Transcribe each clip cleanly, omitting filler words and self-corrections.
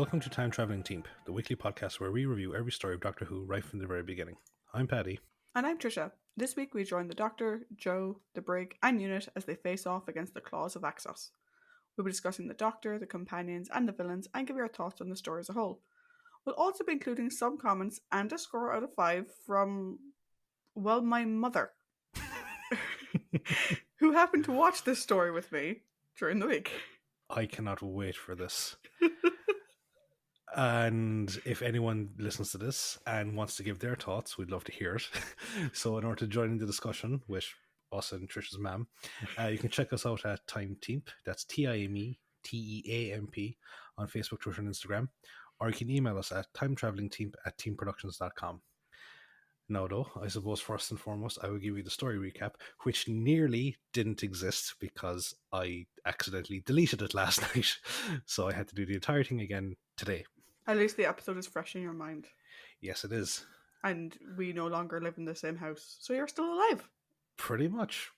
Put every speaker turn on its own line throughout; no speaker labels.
Welcome to Time Traveling Team, the weekly podcast where we review every story of Doctor Who right from the very beginning. I'm Paddy.
And I'm Tricia. This week we join the Doctor, Joe, the Brig, and Unit as they face off against the Claws of Axos. We'll be discussing the Doctor, the companions, and the villains, and give our thoughts on the story as a whole. We'll also be including some comments and a score out of 5 from, well, my mother, who happened to watch this story with me during the week.
I cannot wait for this. And if anyone listens to this and wants to give their thoughts, we'd love to hear it. So in order to join in the discussion with us and Tricia's mum, you can check us out at Time Teamp. That's TIMETEAMP on Facebook, Twitter, and Instagram. Or you can email us at timetravelingteam@teamproductions.com. Now, though, I suppose first and foremost, I will give you the story recap, which nearly didn't exist because I accidentally deleted it last night. So I had to do the entire thing again today.
At least the episode is fresh in your mind.
Yes, it is.
And we no longer live in the same house, so you're still alive.
Pretty much.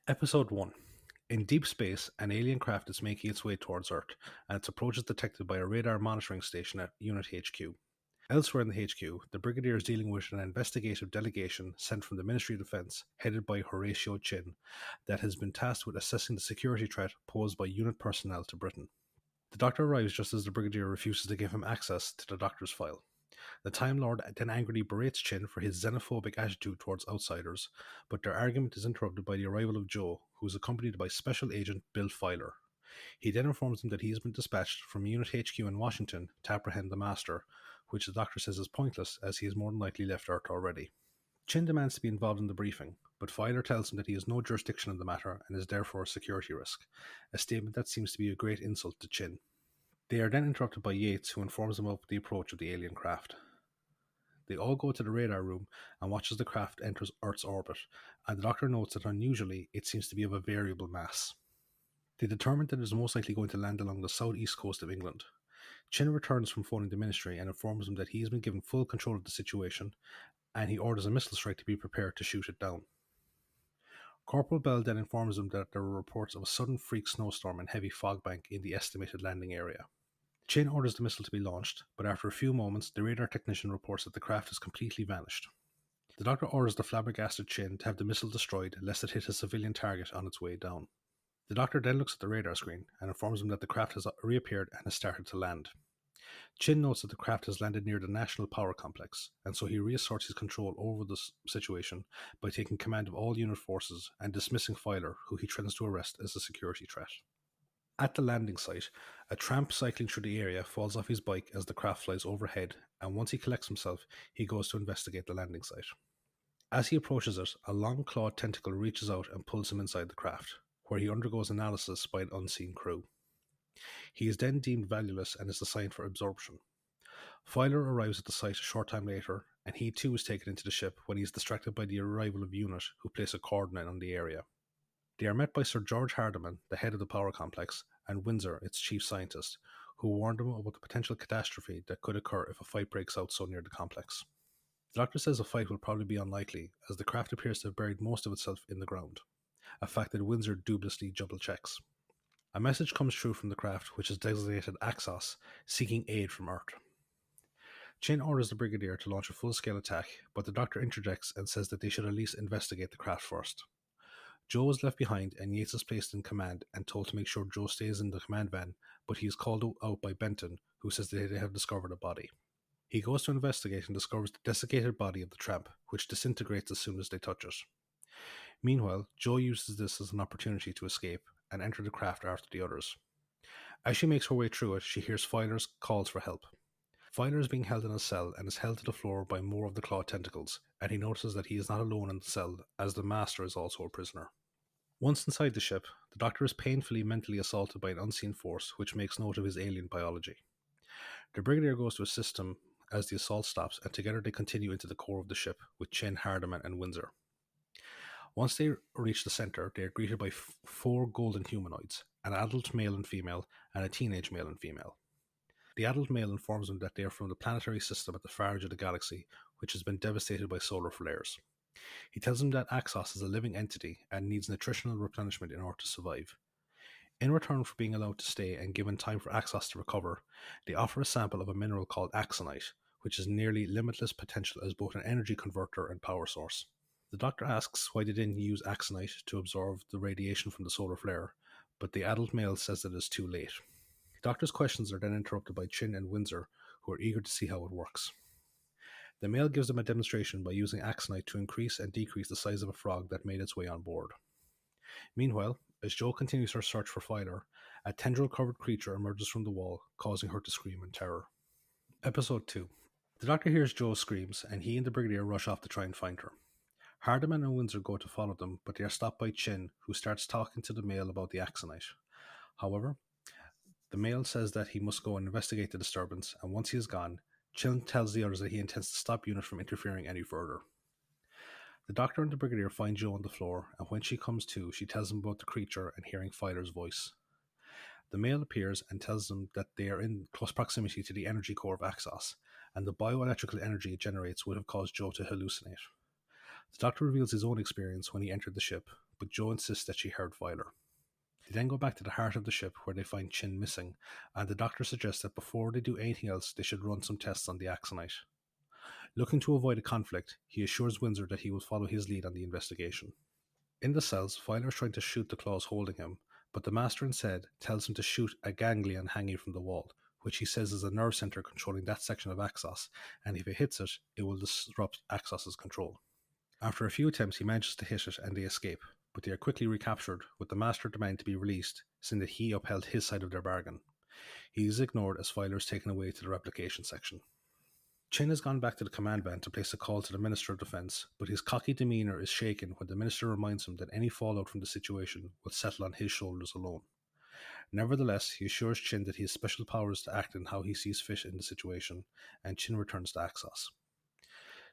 Episode 1. In deep space, an alien craft is making its way towards Earth, and its approach is detected by a radar monitoring station at Unit HQ. Elsewhere in the HQ, the Brigadier is dealing with an investigative delegation sent from the Ministry of Defence, headed by Horatio Chin, that has been tasked with assessing the security threat posed by unit personnel to Britain. The Doctor arrives just as the Brigadier refuses to give him access to the Doctor's file. The Time Lord then angrily berates Chin for his xenophobic attitude towards outsiders, but their argument is interrupted by the arrival of Joe, who is accompanied by Special Agent Bill Filer. He then informs them that he has been dispatched from Unit HQ in Washington to apprehend the Master, which the Doctor says is pointless as he has more than likely left Earth already. Chin demands to be involved in the briefing, but Filer tells him that he has no jurisdiction in the matter and is therefore a security risk, a statement that seems to be a great insult to Chin. They are then interrupted by Yates, who informs them of the approach of the alien craft. They all go to the radar room and watch as the craft enters Earth's orbit, and the Doctor notes that unusually it seems to be of a variable mass. They determine that it is most likely going to land along the southeast coast of England. Chin returns from phoning the Ministry and informs them that he has been given full control of the situation, and he orders a missile strike to be prepared to shoot it down. Corporal Bell then informs them that there were reports of a sudden freak snowstorm and heavy fog bank in the estimated landing area. Chin orders the missile to be launched, but after a few moments, the radar technician reports that the craft has completely vanished. The Doctor orders the flabbergasted Chin to have the missile destroyed lest it hit a civilian target on its way down. The Doctor then looks at the radar screen and informs him that the craft has reappeared and has started to land. Chin notes that the craft has landed near the National Power Complex, and so he reasserts his control over the situation by taking command of all unit forces and dismissing Filer, who he threatens to arrest as a security threat. At the landing site, a tramp cycling through the area falls off his bike as the craft flies overhead, and once he collects himself, he goes to investigate the landing site. As he approaches it, a long clawed tentacle reaches out and pulls him inside the craft, where he undergoes analysis by an unseen crew. He is then deemed valueless and is assigned for absorption. Filer arrives at the site a short time later, and he too is taken into the ship when he is distracted by the arrival of Unit, who place a coordinate on the area. They are met by Sir George Hardiman, the head of the power complex, and Windsor, its chief scientist, who warned them about the potential catastrophe that could occur if a fight breaks out so near the complex. The Doctor says a fight will probably be unlikely, as the craft appears to have buried most of itself in the ground, a fact that Windsor dubiously double checks. A message comes through from the craft, which is designated Axos, seeking aid from Earth. Chin orders the Brigadier to launch a full-scale attack, but the Doctor interjects and says that they should at least investigate the craft first. Joe is left behind, and Yates is placed in command and told to make sure Joe stays in the command van, but he is called out by Benton, who says that they have discovered a body. He goes to investigate and discovers the desiccated body of the tramp, which disintegrates as soon as they touch it. Meanwhile, Joe uses this as an opportunity to escape and enter the craft after the others. As she makes her way through it, she hears Filer's calls for help. Filer is being held in a cell and is held to the floor by more of the clawed tentacles, and he notices that he is not alone in the cell, as the Master is also a prisoner. Once inside the ship, the Doctor is painfully mentally assaulted by an unseen force which makes note of his alien biology. The Brigadier goes to assist him as the assault stops, and together they continue into the core of the ship with Chin, Hardiman and Windsor. Once they reach the centre, they are greeted by 4 golden humanoids, an adult male and female, and a teenage male and female. The adult male informs them that they are from the planetary system at the far edge of the galaxy, which has been devastated by solar flares. He tells them that Axos is a living entity and needs nutritional replenishment in order to survive. In return for being allowed to stay and given time for Axos to recover, they offer a sample of a mineral called axonite, which has nearly limitless potential as both an energy converter and power source. The Doctor asks why they didn't use axonite to absorb the radiation from the solar flare, but the adult male says that it's too late. The Doctor's questions are then interrupted by Chin and Windsor, who are eager to see how it works. The male gives them a demonstration by using axonite to increase and decrease the size of a frog that made its way on board. Meanwhile, as Jo continues her search for Filer, a tendril-covered creature emerges from the wall, causing her to scream in terror. Episode 2. The Doctor hears Jo's screams, and he and the Brigadier rush off to try and find her. Hardiman and Windsor go to follow them, but they are stopped by Chin, who starts talking to the male about the axonite. However, the male says that he must go and investigate the disturbance, and once he is gone, Chin tells the others that he intends to stop Unit from interfering any further. The Doctor and the Brigadier find Jo on the floor, and when she comes to, she tells them about the creature and hearing Filer's voice. The male appears and tells them that they are in close proximity to the energy core of Axos, and the bioelectrical energy it generates would have caused Jo to hallucinate. The Doctor reveals his own experience when he entered the ship, but Jo insists that she heard Filer. They then go back to the heart of the ship where they find Chin missing, and the Doctor suggests that before they do anything else, they should run some tests on the axonite. Looking to avoid a conflict, he assures Windsor that he will follow his lead on the investigation. In the cells, Filer is trying to shoot the claws holding him, but the Master instead tells him to shoot a ganglion hanging from the wall, which he says is a nerve center controlling that section of Axos, and if he hits it, it will disrupt Axos's control. After a few attempts, he manages to hit it and they escape, but they are quickly recaptured, with the Master demanding to be released, saying that he upheld his side of their bargain. He is ignored as Filer is taken away to the replication section. Chin has gone back to the command van to place a call to the Minister of Defence, but his cocky demeanour is shaken when the Minister reminds him that any fallout from the situation will settle on his shoulders alone. Nevertheless, he assures Chin that he has special powers to act in how he sees fit in the situation, and Chin returns to Axos.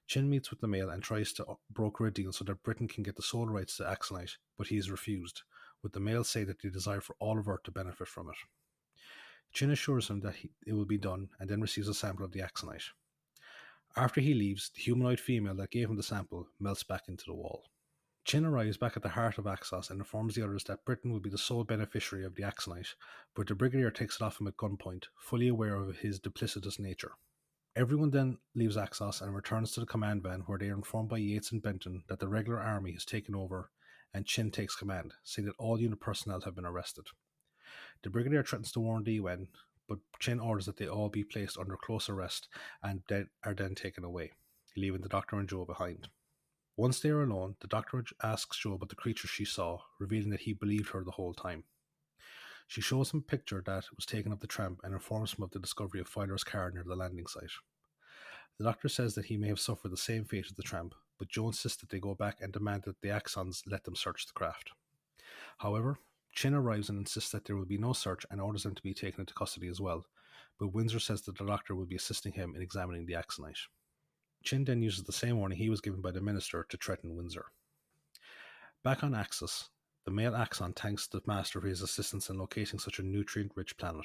Chin meets with the male and tries to broker a deal so that Britain can get the sole rights to Axonite, but he is refused, with the male saying that they desire for all of Earth to benefit from it. Chin assures him that it will be done, and then receives a sample of the Axonite. After he leaves, the humanoid female that gave him the sample melts back into the wall. Chin arrives back at the heart of Axos and informs the others that Britain will be the sole beneficiary of the Axonite, but the Brigadier takes it off him at gunpoint, fully aware of his duplicitous nature. Everyone then leaves Axos and returns to the command van, where they are informed by Yates and Benton that the regular army has taken over, and Chin takes command, saying that all unit personnel have been arrested. The Brigadier threatens to warn the UN, but Chin orders that they all be placed under close arrest and are then taken away, leaving the Doctor and Jo behind. Once they are alone, the Doctor asks Jo about the creature she saw, revealing that he believed her the whole time. She shows him a picture that was taken of the tramp and informs him of the discovery of Filer's car near the landing site. The Doctor says that he may have suffered the same fate as the tramp, but Jo insists that they go back and demand that the Axons let them search the craft. However, Chin arrives and insists that there will be no search and orders them to be taken into custody as well, but Windsor says that the Doctor will be assisting him in examining the Axonite. Chin then uses the same warning he was given by the Minister to threaten Windsor. Back on Axos, the male Axon thanks the Master for his assistance in locating such a nutrient-rich planet.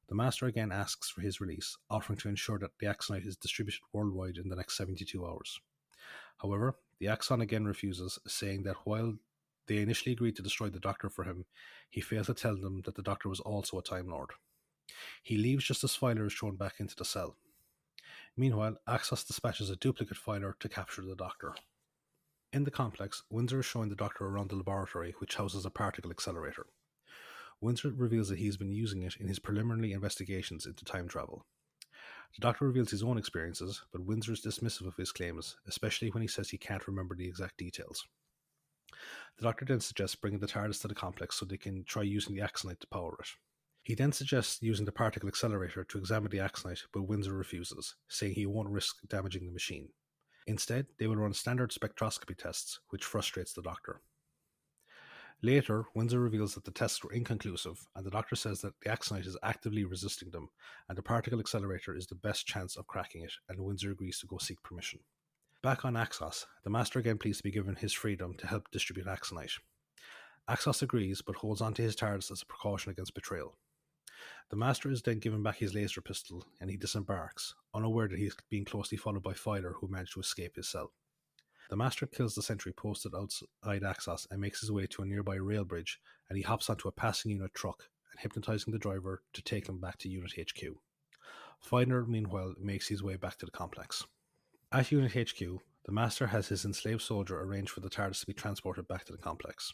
The Master again asks for his release, offering to ensure that the Axonite is distributed worldwide in the next 72 hours. However, the Axon again refuses, saying that while they initially agreed to destroy the Doctor for him, he failed to tell them that the Doctor was also a Time Lord. He leaves just as Filer is thrown back into the cell. Meanwhile, Axos dispatches a duplicate Filer to capture the Doctor. In the complex, Windsor is showing the Doctor around the laboratory, which houses a particle accelerator. Windsor reveals that he has been using it in his preliminary investigations into time travel. The Doctor reveals his own experiences, but Windsor is dismissive of his claims, especially when he says he can't remember the exact details. The Doctor then suggests bringing the TARDIS to the complex so they can try using the Axonite to power it. He then suggests using the particle accelerator to examine the Axonite, but Windsor refuses, saying he won't risk damaging the machine. Instead, they will run standard spectroscopy tests, which frustrates the Doctor. Later, Windsor reveals that the tests were inconclusive, and the Doctor says that the Axonite is actively resisting them, and the particle accelerator is the best chance of cracking it, and Windsor agrees to go seek permission. Back on Axos, the Master again pleads to be given his freedom to help distribute Axonite. Axos agrees, but holds onto his TARDIS as a precaution against betrayal. The Master is then given back his laser pistol, and he disembarks, unaware that he is being closely followed by Filer, who managed to escape his cell. The Master kills the sentry posted outside Axos and makes his way to a nearby rail bridge, and he hops onto a passing unit truck and hypnotizing the driver to take him back to Unit HQ. Finder, meanwhile, makes his way back to the complex. At Unit HQ, the Master has his enslaved soldier arrange for the TARDIS to be transported back to the complex.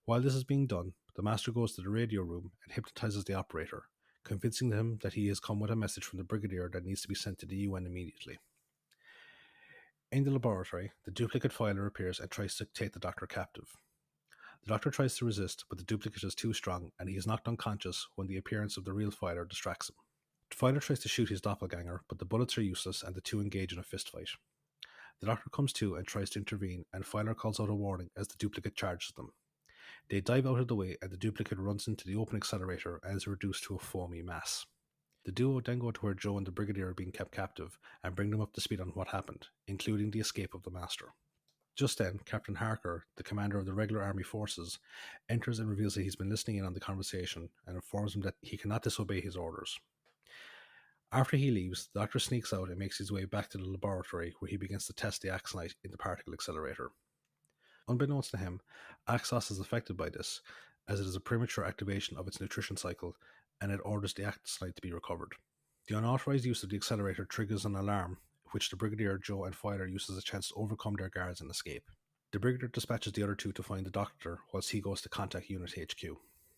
While this is being done, the Master goes to the radio room and hypnotizes the operator, convincing him that he has come with a message from the Brigadier that needs to be sent to the UN immediately. In the laboratory, the duplicate filer appears and tries to take the Doctor captive. The Doctor tries to resist, but the duplicate is too strong, and he is knocked unconscious when the appearance of the real filer distracts him. The filer tries to shoot his doppelganger, but the bullets are useless and the two engage in a fistfight. The Doctor comes to and tries to intervene, and Filer calls out a warning as the duplicate charges them. They dive out of the way, and the duplicate runs into the open accelerator and is reduced to a foamy mass. The duo then go to where Joe and the Brigadier are being kept captive and bring them up to speed on what happened, including the escape of the Master. Just then, Captain Harker, the commander of the regular army forces, enters and reveals that he's been listening in on the conversation and informs him that he cannot disobey his orders. After he leaves, the Doctor sneaks out and makes his way back to the laboratory where he begins to test the Axonite in the particle accelerator. Unbeknownst to him, Axos is affected by this, as it is a premature activation of its nutrition cycle, and it orders the Axonite to be recovered. The unauthorized use of the accelerator triggers an alarm, which the Brigadier, Joe, and Filer use as a chance to overcome their guards and escape. The Brigadier dispatches the other two to find the Doctor, whilst he goes to contact Unit HQ.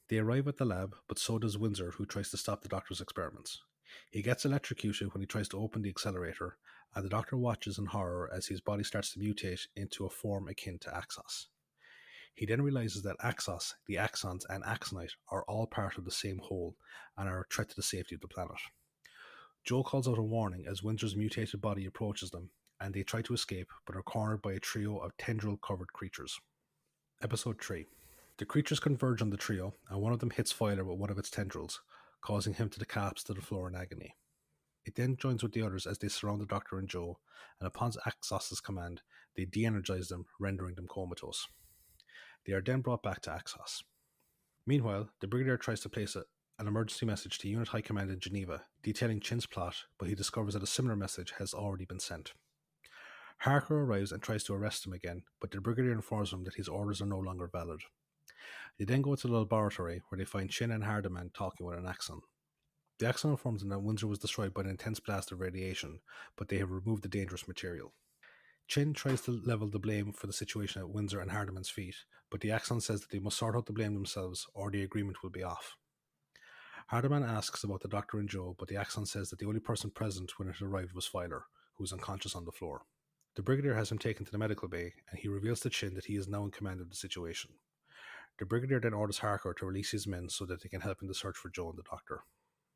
They arrive at the lab, but so does Windsor, who tries to stop the Doctor's experiments. He gets electrocuted when he tries to open the accelerator, and the Doctor watches in horror as his body starts to mutate into a form akin to Axos. He then realizes that Axos, the Axons, and Axonite are all part of the same whole and are a threat to the safety of the planet. Joe calls out a warning as Windsor's mutated body approaches them, and they try to escape but are cornered by a trio of tendril-covered creatures. Episode 3. The creatures converge on the trio, and one of them hits Filer with one of its tendrils, causing him to collapse to the floor in agony. It then joins with the others as they surround the Doctor and Joe, and upon Axos' command, they de-energize them, rendering them comatose. They are then brought back to Axos. Meanwhile, the Brigadier tries to place an emergency message to Unit High Command in Geneva, detailing Chin's plot, but he discovers that a similar message has already been sent. Harker arrives and tries to arrest him again, but the Brigadier informs him that his orders are no longer valid. They then go to the laboratory, where they find Chin and Hardiman talking with an Axon. The Axon informs them that Windsor was destroyed by an intense blast of radiation, but they have removed the dangerous material. Chin tries to level the blame for the situation at Windsor and Hardiman's feet, but the Axon says that they must sort out the blame themselves or the agreement will be off. Hardiman asks about the Doctor and Joe, but the Axon says that the only person present when it arrived was Filer, who is unconscious on the floor. The Brigadier has him taken to the medical bay, and he reveals to Chin that he is now in command of the situation. The Brigadier then orders Harker to release his men so that they can help in the search for Joe and the Doctor.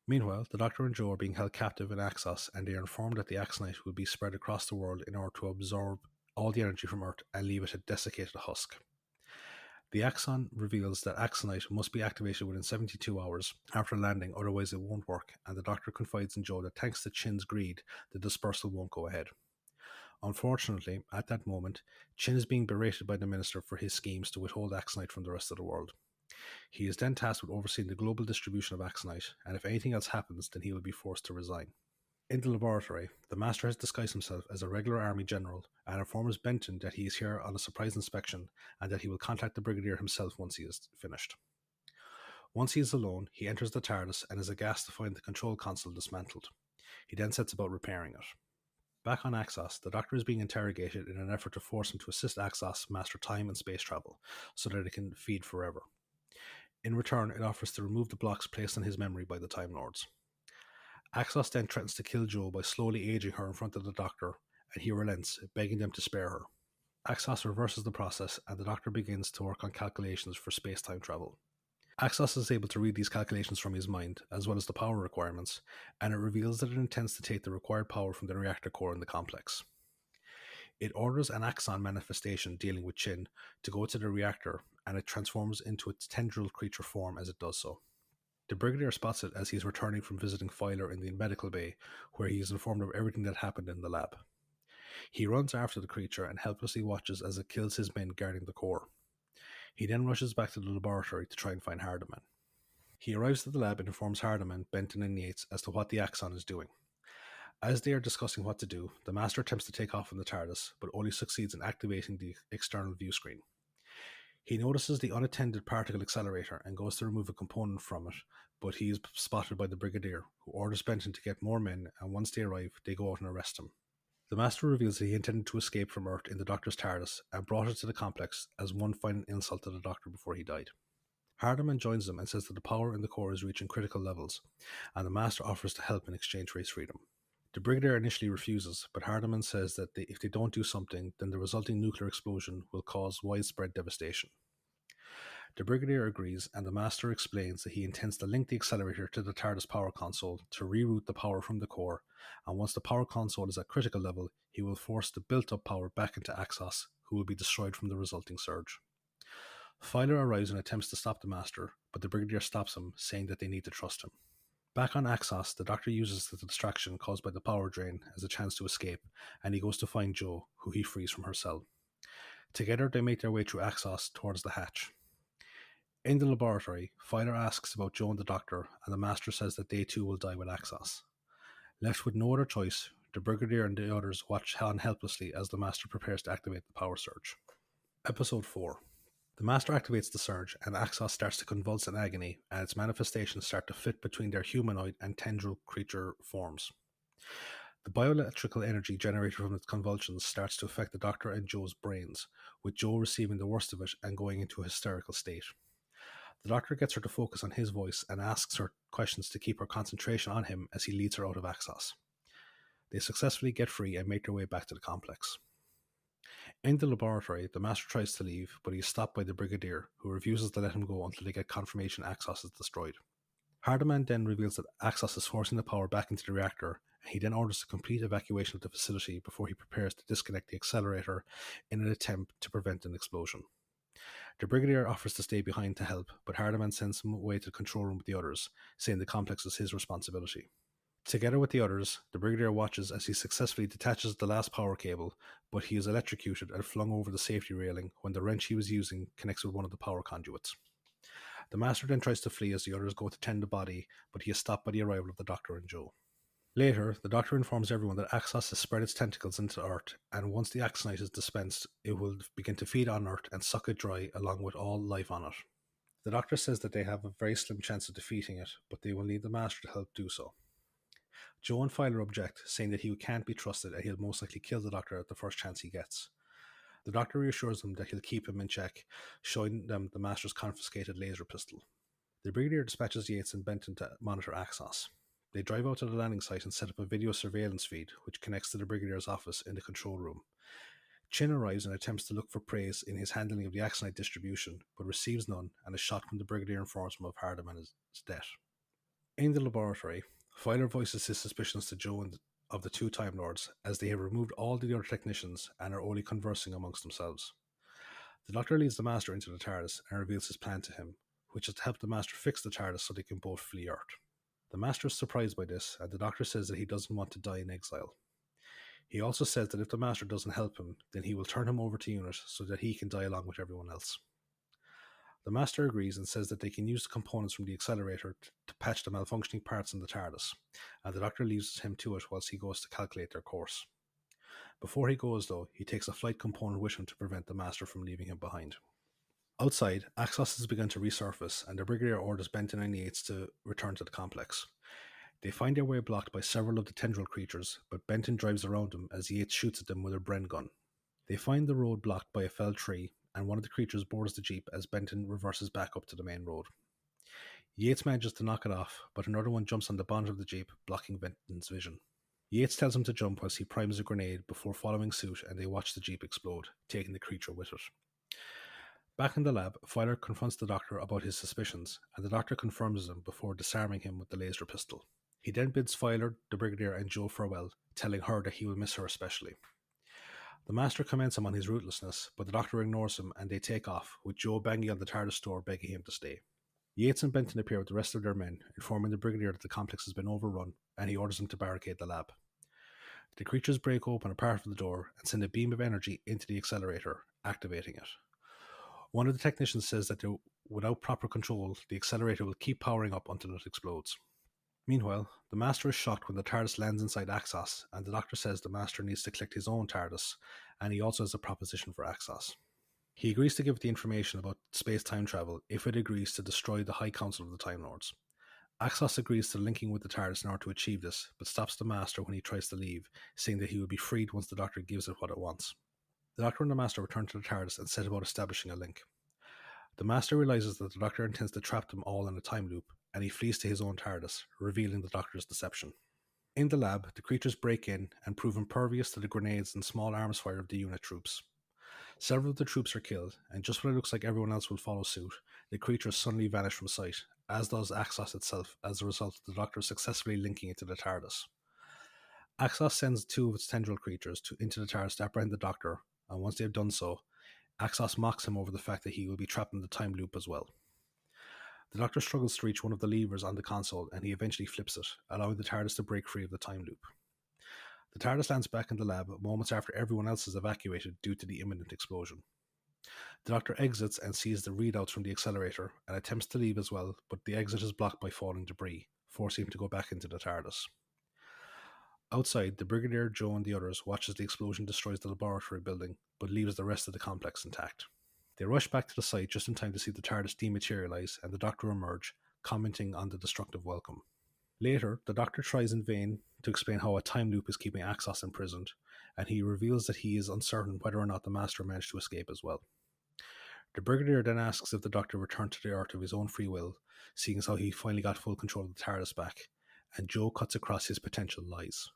Meanwhile, the Doctor and Joe are being held captive in Axos, and they are informed that the Axonite will be spread across the world in order to absorb all the energy from Earth and leave it a desiccated husk. The Axon reveals that Axonite must be activated within 72 hours after landing, otherwise it won't work, and the Doctor confides in Joe that thanks to Chin's greed, the dispersal won't go ahead. Unfortunately, at that moment, Chin is being berated by the Minister for his schemes to withhold Axonite from the rest of the world. He is then tasked with overseeing the global distribution of Axonite, and if anything else happens, then he will be forced to resign. In the laboratory, the Master has disguised himself as a regular army general and informs Benton that he is here on a surprise inspection and that he will contact the Brigadier himself once he is finished. Once he is alone, he enters the TARDIS and is aghast to find the control console dismantled. He then sets about repairing it. Back on Axos, the Doctor is being interrogated in an effort to force him to assist Axos master time and space travel, so that it can feed forever. In return, it offers to remove the blocks placed on his memory by the Time Lords. Axos then threatens to kill Joe by slowly aging her in front of the Doctor, and he relents, begging them to spare her. Axos reverses the process, and the Doctor begins to work on calculations for space-time travel. Axos is able to read these calculations from his mind, as well as the power requirements, and it reveals that it intends to take the required power from the reactor core in the complex. It orders an Axon manifestation dealing with Chin to go to the reactor, and it transforms into its tendril creature form as it does so. The Brigadier spots it as he is returning from visiting Filer in the medical bay, where he is informed of everything that happened in the lab. He runs after the creature and helplessly watches as it kills his men guarding the core. He then rushes back to the laboratory to try and find Hardiman. He arrives at the lab and informs Hardiman, Benton, and Yates as to what the Axon is doing. As they are discussing what to do, the Master attempts to take off in the TARDIS, but only succeeds in activating the external view screen. He notices the unattended particle accelerator and goes to remove a component from it, but he is spotted by the Brigadier, who orders Benton to get more men, and once they arrive, they go out and arrest him. The Master reveals that he intended to escape from Earth in the Doctor's TARDIS and brought it to the complex as one final insult to the Doctor before he died. Hardiman joins them and says that the power in the core is reaching critical levels, and the Master offers to help in exchange for his freedom. The Brigadier initially refuses, but Hardiman says that if they don't do something, then the resulting nuclear explosion will cause widespread devastation. The Brigadier agrees, and the Master explains that he intends to link the accelerator to the TARDIS power console to reroute the power from the core, and once the power console is at critical level, he will force the built-up power back into Axos, who will be destroyed from the resulting surge. Filer arrives and attempts to stop the Master, but the Brigadier stops him, saying that they need to trust him. Back on Axos, the Doctor uses the distraction caused by the power drain as a chance to escape, and he goes to find Jo, who he frees from her cell. Together, they make their way through Axos towards the hatch. In the laboratory, Filer asks about Jo and the Doctor, and the Master says that they too will die with Axos. Left with no other choice, the Brigadier and the others watch on helplessly as the Master prepares to activate the power surge. Episode 4. The Master activates the surge, and Axos starts to convulse in agony, and its manifestations start to fit between their humanoid and tendril creature forms. The bioelectrical energy generated from its convulsions starts to affect the Doctor and Jo's brains, with Jo receiving the worst of it and going into a hysterical state. The Doctor gets her to focus on his voice and asks her questions to keep her concentration on him as he leads her out of Axos. They successfully get free and make their way back to the complex. In the laboratory, the Master tries to leave, but he is stopped by the Brigadier, who refuses to let him go until they get confirmation Axos is destroyed. Hardiman then reveals that Axos is forcing the power back into the reactor, and he then orders a complete evacuation of the facility before he prepares to disconnect the accelerator in an attempt to prevent an explosion. The Brigadier offers to stay behind to help, but Hardiman sends him away to the control room with the others, saying the complex is his responsibility. Together with the others, the Brigadier watches as he successfully detaches the last power cable, but he is electrocuted and flung over the safety railing when the wrench he was using connects with one of the power conduits. The Master then tries to flee as the others go to tend the body, but he is stopped by the arrival of the Doctor and Jo. Later, the Doctor informs everyone that Axos has spread its tentacles into Earth, and once the Axonite is dispensed, it will begin to feed on Earth and suck it dry along with all life on it. The Doctor says that they have a very slim chance of defeating it, but they will need the Master to help do so. Jo and Filer object, saying that he can't be trusted and he'll most likely kill the Doctor at the first chance he gets. The Doctor reassures them that he'll keep him in check, showing them the Master's confiscated laser pistol. The Brigadier dispatches Yates and Benton to monitor Axos. They drive out to the landing site and set up a video surveillance feed, which connects to the Brigadier's office in the control room. Chin arrives and attempts to look for praise in his handling of the Axonite distribution, but receives none and is shot when the Brigadier informs him of Hardiman's death. In the laboratory, Filer voices his suspicions to Jo of the two Time Lords, as they have removed all the other technicians and are only conversing amongst themselves. The Doctor leads the Master into the TARDIS and reveals his plan to him, which is to help the Master fix the TARDIS so they can both flee Earth. The Master is surprised by this, and the Doctor says that he doesn't want to die in exile. He also says that if the Master doesn't help him, then he will turn him over to UNIT so that he can die along with everyone else. The Master agrees and says that they can use the components from the accelerator to patch the malfunctioning parts in the TARDIS, and the Doctor leaves him to it whilst he goes to calculate their course. Before he goes, though, he takes a flight component with him to prevent the Master from leaving him behind. Outside, Axos has begun to resurface, and the Brigadier orders Benton and Yates to return to the complex. They find their way blocked by several of the tendril creatures, but Benton drives around them as Yates shoots at them with her Bren gun. They find the road blocked by a felled tree, and one of the creatures boards the jeep as Benton reverses back up to the main road. Yates manages to knock it off, but another one jumps on the bonnet of the jeep, blocking Benton's vision. Yates tells him to jump whilst he primes a grenade before following suit, and they watch the jeep explode, taking the creature with it. Back in the lab, Filer confronts the Doctor about his suspicions, and the Doctor confirms them before disarming him with the laser pistol. He then bids Filer, the Brigadier, and Jo farewell, telling her that he will miss her especially. The Master commends him on his rootlessness, but the Doctor ignores him and they take off, with Jo banging on the TARDIS door begging him to stay. Yates and Benton appear with the rest of their men, informing the Brigadier that the complex has been overrun, and he orders them to barricade the lab. The creatures break open a part of the door and send a beam of energy into the accelerator, activating it. One of the technicians says that without proper control, the accelerator will keep powering up until it explodes. Meanwhile, the Master is shocked when the TARDIS lands inside Axos, and the Doctor says the Master needs to collect his own TARDIS, and he also has a proposition for Axos. He agrees to give the information about space-time travel if it agrees to destroy the High Council of the Time Lords. Axos agrees to linking with the TARDIS in order to achieve this, but stops the Master when he tries to leave, saying that he will be freed once the Doctor gives it what it wants. The Doctor and the Master return to the TARDIS and set about establishing a link. The Master realizes that the Doctor intends to trap them all in a time loop, and he flees to his own TARDIS, revealing the Doctor's deception. In the lab, the creatures break in and prove impervious to the grenades and small arms fire of the unit troops. Several of the troops are killed, and just when it looks like everyone else will follow suit, the creatures suddenly vanish from sight, as does Axos itself as a result of the Doctor successfully linking it to the TARDIS. Axos sends two of its tendril creatures into the TARDIS to apprehend the Doctor, and once they have done so, Axos mocks him over the fact that he will be trapped in the time loop as well. The Doctor struggles to reach one of the levers on the console, and he eventually flips it, allowing the TARDIS to break free of the time loop. The TARDIS lands back in the lab moments after everyone else is evacuated due to the imminent explosion. The Doctor exits and sees the readouts from the accelerator and attempts to leave as well, but the exit is blocked by falling debris, forcing him to go back into the TARDIS. Outside, the Brigadier, Joe, and the others watch as the explosion destroys the laboratory building, but leaves the rest of the complex intact. They rush back to the site just in time to see the TARDIS dematerialize and the Doctor emerge, commenting on the destructive welcome. Later, the Doctor tries in vain to explain how a time loop is keeping Axos imprisoned, and he reveals that he is uncertain whether or not the Master managed to escape as well. The Brigadier then asks if the Doctor returned to the Earth of his own free will, seeing as how he finally got full control of the TARDIS back, and Joe cuts across his potential lies.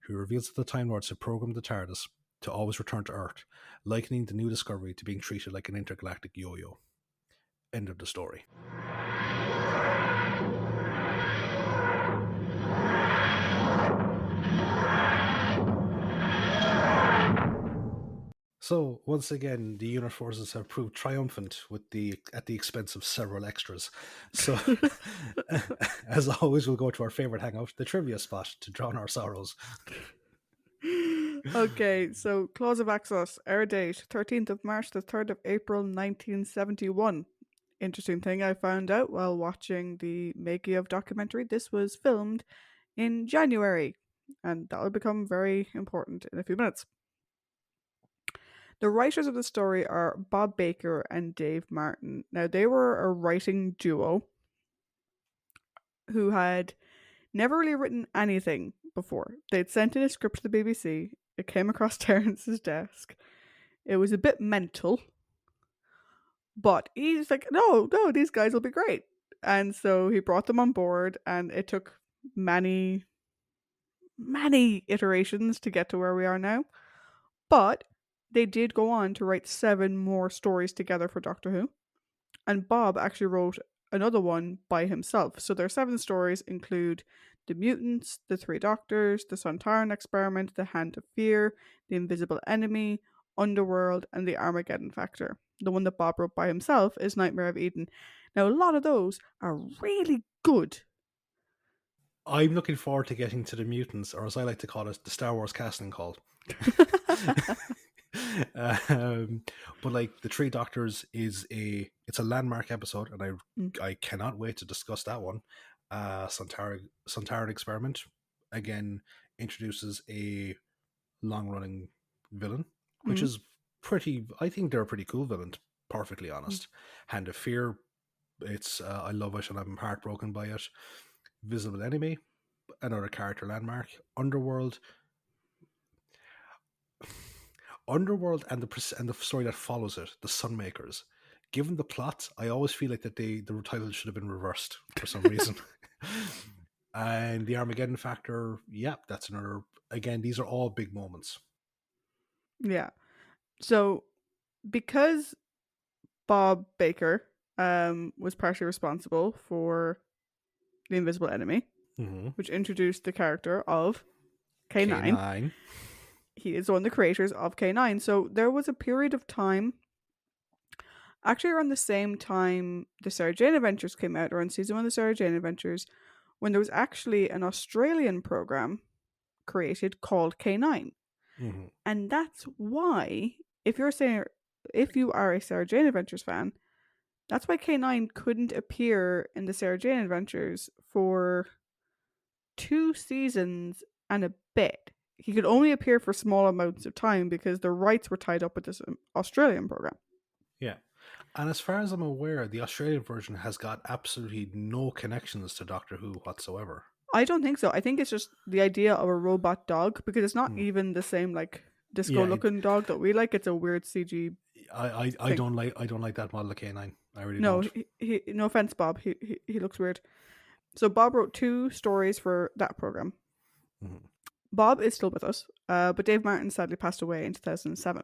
He reveals that the Time Lords have programmed the TARDIS to always return to Earth, likening the new discovery to being treated like an intergalactic yo-yo. End of the story. So, once again, the unit forces have proved triumphant at the expense of several extras. So, as always, we'll go to our favourite hangout, the trivia spot, to drown our sorrows.
Okay, so Claws of Axos, air date 13th of March to 3rd of April 1971. Interesting thing I found out while watching the Making of documentary, this was filmed in January, and that will become very important in a few minutes. The writers of the story are Bob Baker and Dave Martin. Now, they were a writing duo who had never really written anything before. They'd sent in a script to the BBC. It came across Terrence's desk. It was a bit mental, but he's like, no, these guys will be great. And so he brought them on board, and it took many iterations to get to where we are now. But they did go on to write 7 more stories together for Doctor Who. And Bob actually wrote another one by himself. So their 7 stories include The Mutants, The Three Doctors, The Sontaran Experiment, The Hand of Fear, The Invisible Enemy, Underworld, and The Armageddon Factor. The one that Bob wrote by himself is Nightmare of Eden. Now, a lot of those are really good.
I'm looking forward to getting to the Mutants, or as I like to call it, the Star Wars casting call. But like the Three Doctors it's a landmark episode, and I cannot wait to discuss that one. Sontaran Experiment again introduces a long running villain, which is I think they're a pretty cool villain, to be perfectly honest. Hand of Fear, it's I love it and I'm heartbroken by it. Visible Enemy, another character landmark. Underworld and the story that follows it, the Sunmakers. Given the plot, I always feel like that the title should have been reversed for some reason. And the Armageddon Factor, that's another. Again, these are all big moments.
Yeah. So because Bob Baker was partially responsible for The Invisible Enemy, which introduced the character of K9. He is one of the creators of K9. So there was a period of time, actually around the same time the Sarah Jane Adventures came out, or in season 1 of the Sarah Jane Adventures, when there was actually an Australian program created called K9. And that's why, if you are a Sarah Jane Adventures fan, that's why K9 couldn't appear in the Sarah Jane Adventures for 2 seasons and a bit. He could only appear for small amounts of time because the rights were tied up with this Australian program.
Yeah. And as far as I'm aware, the Australian version has got absolutely no connections to Doctor Who whatsoever.
I don't think so. I think it's just the idea of a robot dog because it's not
Hmm.
even the same like disco
Yeah,
looking dog that we like. It's a weird CG
I
thing.
don't like that model of canine. I really
No,
don't.
no offense, Bob. He looks weird. So Bob wrote 2 stories for that program.
Mhm.
Bob is still with us, but Dave Martin sadly passed away in 2007.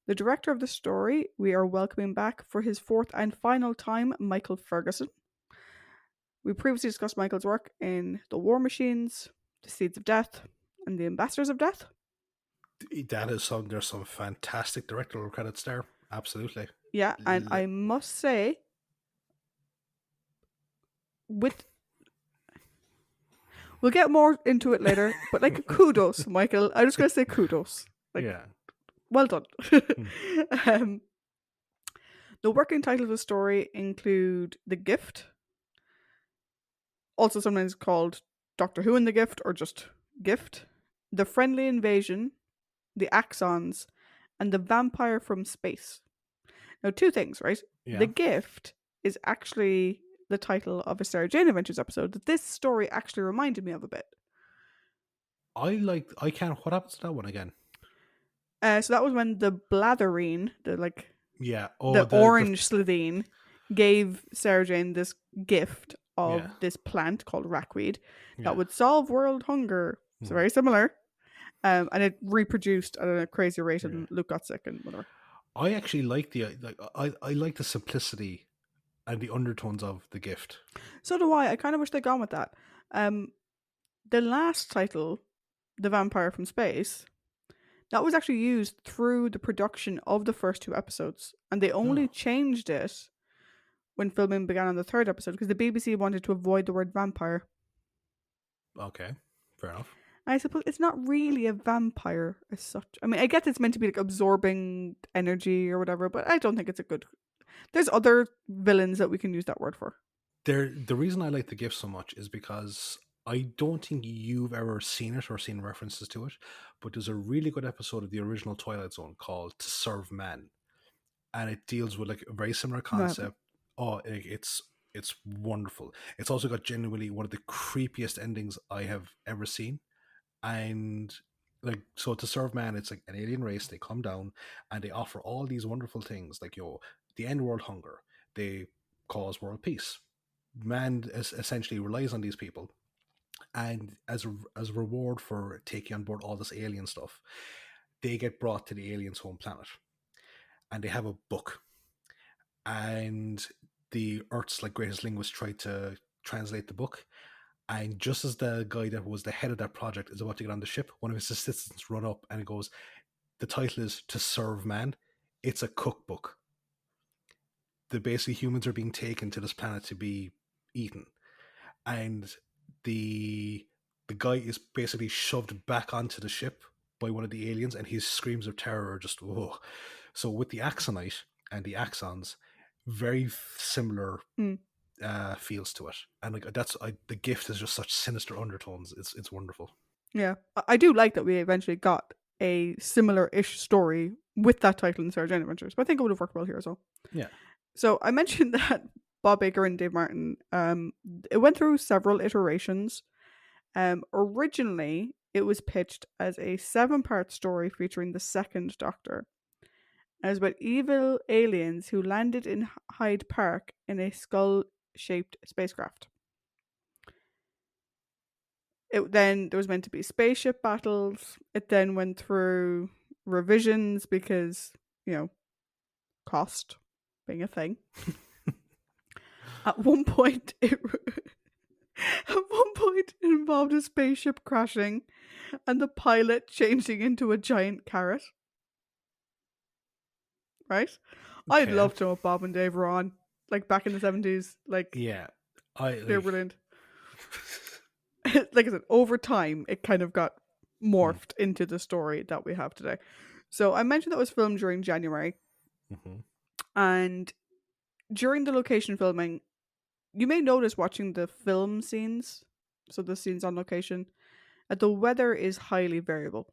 The director of the story we are welcoming back for his 4th and final time, Michael Ferguson. We previously discussed Michael's work in The War Machines, The Seeds of Death, and The Ambassadors of Death.
That is some. There's some fantastic directorial credits there. Absolutely.
Yeah, and I must say, with we'll get more into it later, but like kudos, Michael. I'm just gonna say kudos. Like,
Yeah.
well done.
Hmm.
um, the working title of the story include The Gift, also sometimes called Doctor Who and the Gift or just Gift, The Friendly Invasion, The Axons, and The Vampire from Space. Now, 2 things, right?
Yeah.
The Gift is actually the title of a Sarah Jane Adventures episode that this story actually reminded me of a bit.
I can't. What happens to that one again?
So that was when the Blatherine,
Yeah.
the
Oh, the
orange Slitheen, gave Sarah Jane this gift
yeah,
of this plant called rackweed that
yeah.
would solve world hunger. It's
Mhm.
very similar. And it reproduced at a crazy rate,
Yeah.
and Luke got sick and whatever.
I actually like I like the simplicity and the undertones of the gift.
So do I. I kind of wish they'd gone with that. Um, the last title, The Vampire from Space, that was actually used through the production of the first 2 episodes, and they only
Oh,
changed it when filming began on the 3rd episode because the BBC wanted to avoid the word vampire.
okay, fair enough.
I suppose it's not really a vampire as such. I mean, I guess it's meant to be like absorbing energy or whatever, but I don't think it's a good. There's other villains that we can use that word for.
The reason I like the gift so much is because I don't think you've ever seen it or seen references to it, but there's a really good episode of the original Twilight Zone called "To Serve Man," and it deals with like a very similar
No, I haven't.
concept. Oh, it's wonderful. It's also got genuinely one of the creepiest endings I have ever seen. And like, so to serve man, it's like an alien race. They come down and they offer all these wonderful things, like the end world hunger. They cause world peace. Man essentially relies on these people, and as a reward for taking on board all this alien stuff, they get brought to the aliens' home planet, and they have a book. And the Earth's like greatest linguist tried to translate the book, and just as the guy that was the head of that project is about to get on the ship, one of his assistants run up and goes, "The title is To Serve Man. It's a cookbook. The basically humans are being taken to this planet to be eaten." And the the guy is basically shoved back onto the ship by one of the aliens, and his screams of terror are just whoa. So with the Axonite and the Axons, very similar
Hmm.
feels to it, and like the gift is just such sinister undertones. It's wonderful.
Yeah, I do like that we eventually got a similar-ish story with that title in Sarah Jane Adventures, but I think it would have worked well here as well.
Yeah.
So I mentioned that Bob Baker and Dave Martin, it went through several iterations. Originally, it was pitched as a 7-part story featuring the second Doctor. It was about evil aliens who landed in Hyde Park in a skull-shaped spacecraft. It then there was meant to be spaceship battles. It then went through revisions because, cost being a thing. At one point, it involved a spaceship crashing and the pilot changing into a giant carrot. Right? I'd
Okay.
love to know what Bob and Dave were on, like back in the 70s. Like,
Yeah. I
they're
like.
brilliant. Like I said, over time, it kind of got
Mm,
morphed into the story that we have today. So I mentioned that was filmed during January,
mhm.
and during the location filming, you may notice watching the film scenes. So the scene's on location. The weather is highly variable.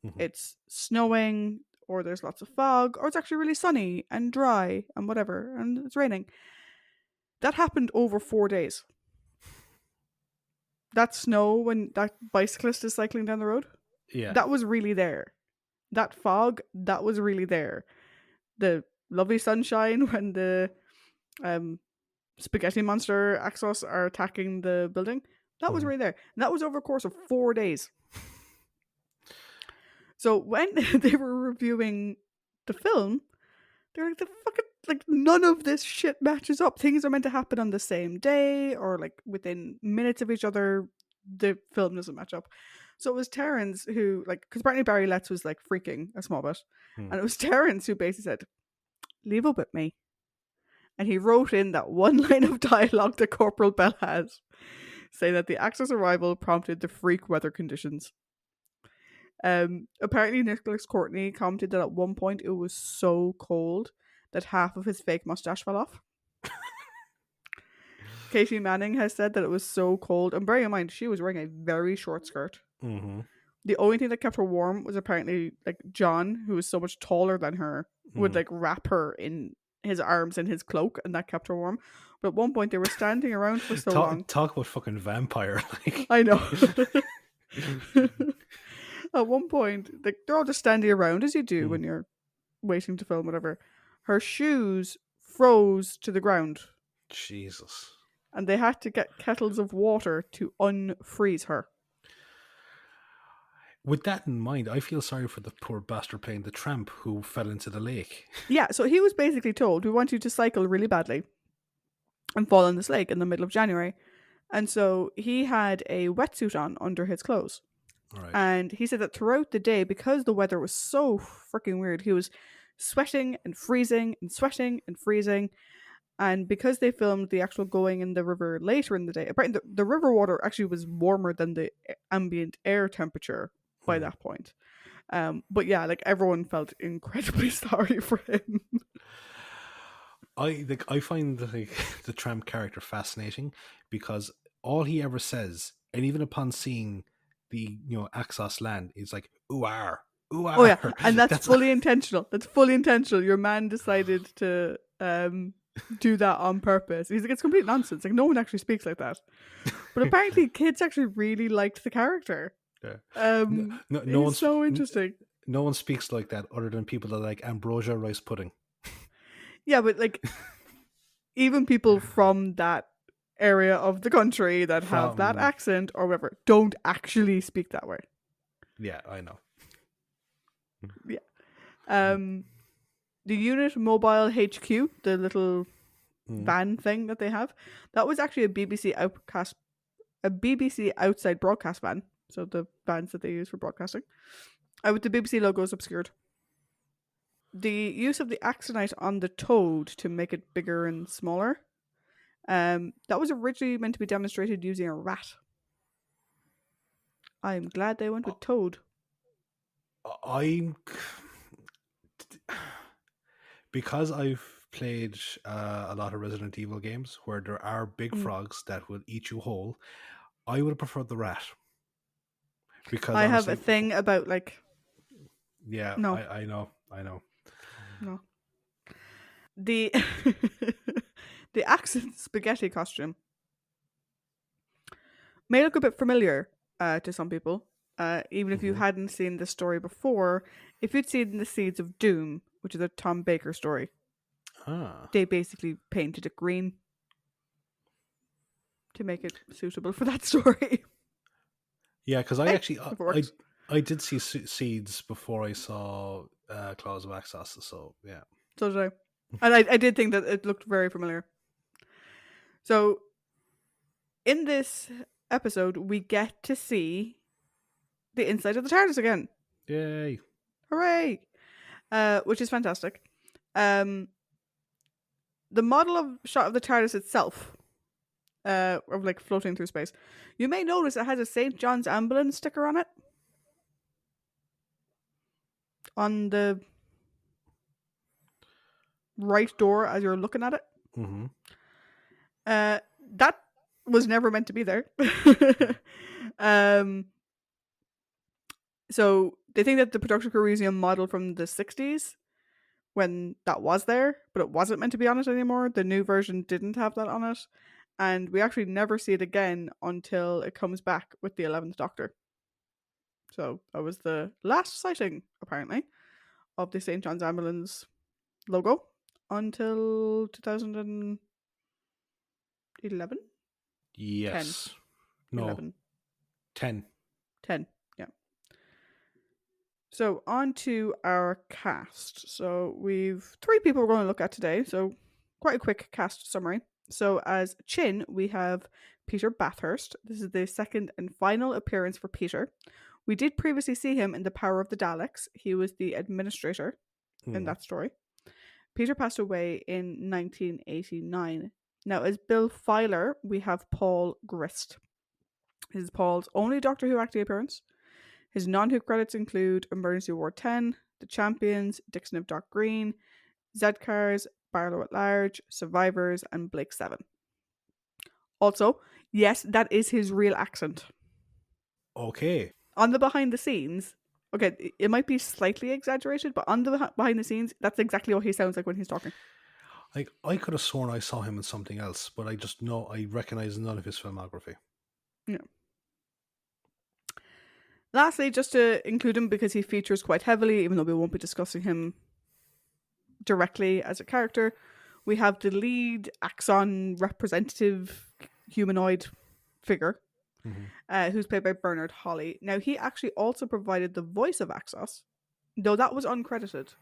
Mhm.
It's snowing, or there's lots of fog, or it's actually really sunny and dry and whatever, and it's raining. That happened over 4 days. That snow when that bicyclist is cycling down the road,
Yeah.
that was really there. That fog, that was really there. The lovely sunshine when the um, spaghetti monster Axos are attacking the building, that was
Mhm.
really there. And that was over a course of 4 days. So when they were reviewing the film, they're like, the fucking, like, none of this shit matches up. Things are meant to happen on the same day or like within minutes of each other. The film doesn't match up. So it was Terrence who, like, because apparently Barry Letts was like freaking a small bit.
Mhm.
And it was Terrence who basically said, leave it with me. And he wrote in that one line of dialogue that Corporal Bell has, saying that the Axis arrival prompted the freak weather conditions. Apparently Nicholas Courtney commented that at one point it was so cold that half of his fake mustache fell off. Katie Manning has said that it was so cold, and bearing in mind she was wearing a very short skirt.
Mhm.
The only thing that kept her warm was apparently like John, who was so much taller than her, would
Mhm.
like wrap her in his arms in his cloak, and that kept her warm. But at one point they were standing around for so long.
Talk about fucking vampire. Like.
I know. At one point, like, they're all just standing around as you do
Mm.
when you're waiting to film, whatever. Her shoes froze to the ground,
Jesus.
and they had to get kettles of water to unfreeze her.
With that in mind, I feel sorry for the poor bastard playing the tramp who fell into the lake.
Yeah, so he was basically told, we want you to cycle really badly and fall in this lake in the middle of January. And so he had a wetsuit on under his clothes.
All right.
And he said that throughout the day, because the weather was so freaking weird, he was sweating and freezing and sweating and freezing. And because they filmed the actual going in the river later in the day, apparently the river water actually was warmer than the ambient air temperature by that point. But yeah, like, everyone felt incredibly sorry for him.
I find like the tramp character fascinating because all he ever says, and even upon seeing the Axos land, is like ooh ah ooh
Oh yeah,
ah.
and that's
That's
fully intentional. That's fully intentional. Your man decided to do that on purpose. He's like, it's complete nonsense. Like, no one actually speaks like that. But apparently, kids actually really liked the character.
yeah. No
He's
one's
so interesting.
no one speaks like that other than people that like ambrosia rice pudding.
Yeah, but like, even people from that area of the country that have that
From
accent or whatever don't actually speak that way.
yeah, I know.
Yeah. The unit mobile HQ, the little
Mm.
van thing that they have, that was actually a BBC outside broadcast van. So the vans that they use for broadcasting, with the BBC logos obscured. The use of the axonite on the toad to make it bigger and smaller, that was originally meant to be demonstrated using a rat. I'm glad they went with toad.
I'm because I've played a lot of Resident Evil games where there are big
Mm.
frogs that will eat you whole. I would have preferred the rat because
I have a
honestly,
thing about, like,
yeah,
no,
I know, I know.
no. The the accent spaghetti costume may look a bit familiar to some people, even if you
Mhm.
hadn't seen the story before. If you'd seen The Seeds of Doom, which is a Tom Baker story,
Ah,
they basically painted it green to make it suitable for that story.
yeah, because I
Hey,
actually
if it works.
I did see seeds before I saw Claws of Axos, so yeah.
So did I. And I did think that it looked very familiar. So, in this episode, we get to see the inside of the TARDIS again.
Yay!
Hooray! Which is fantastic. The model of shot of the TARDIS itself, of like floating through space, you may notice it has a St. John's Ambulance sticker on it. On the right door as you're looking at it.
Mm-hmm.
That was never meant to be there. um, so they think that the production crew is a model from the 60s when that was there, but it wasn't meant to be on it anymore. The new version didn't have that on it. And we actually never see it again until it comes back with the 11th Doctor. So that was the last sighting, apparently, of the St. John's Ambulance logo until 2011?
Yes. No.
11.
10.
10. Yeah. So on to our cast. So we've 3 people we're going to look at today. So quite a quick cast summary. So as Chin, we have Peter Bathurst. This is the second and final appearance for Peter. We did previously see him in The Power of the Daleks. He was the administrator in that story. Peter passed away in 1989. Now, as Bill Filer, we have Paul Grist. This is Paul's only Doctor Who acting appearance. His non-Who credits include Emergency Ward 10, The Champions, Dixon of Dark Green, Zedcars, Barlow at Large, Survivors, and Blake 7. Also, yes, that is his real accent.
Okay.
On the behind the scenes, okay, it might be slightly exaggerated, but on the behind the scenes, that's exactly what he sounds like when he's talking.
Like, I could have sworn I saw him in something else, but I just know I recognize none of his filmography.
Yeah. Lastly, just to include him because he features quite heavily, even though we won't be discussing him directly as a character, we have the lead Axon representative humanoid figure, who's played by Bernard Holly. Now, he actually also provided the voice of Axos, though that was uncredited.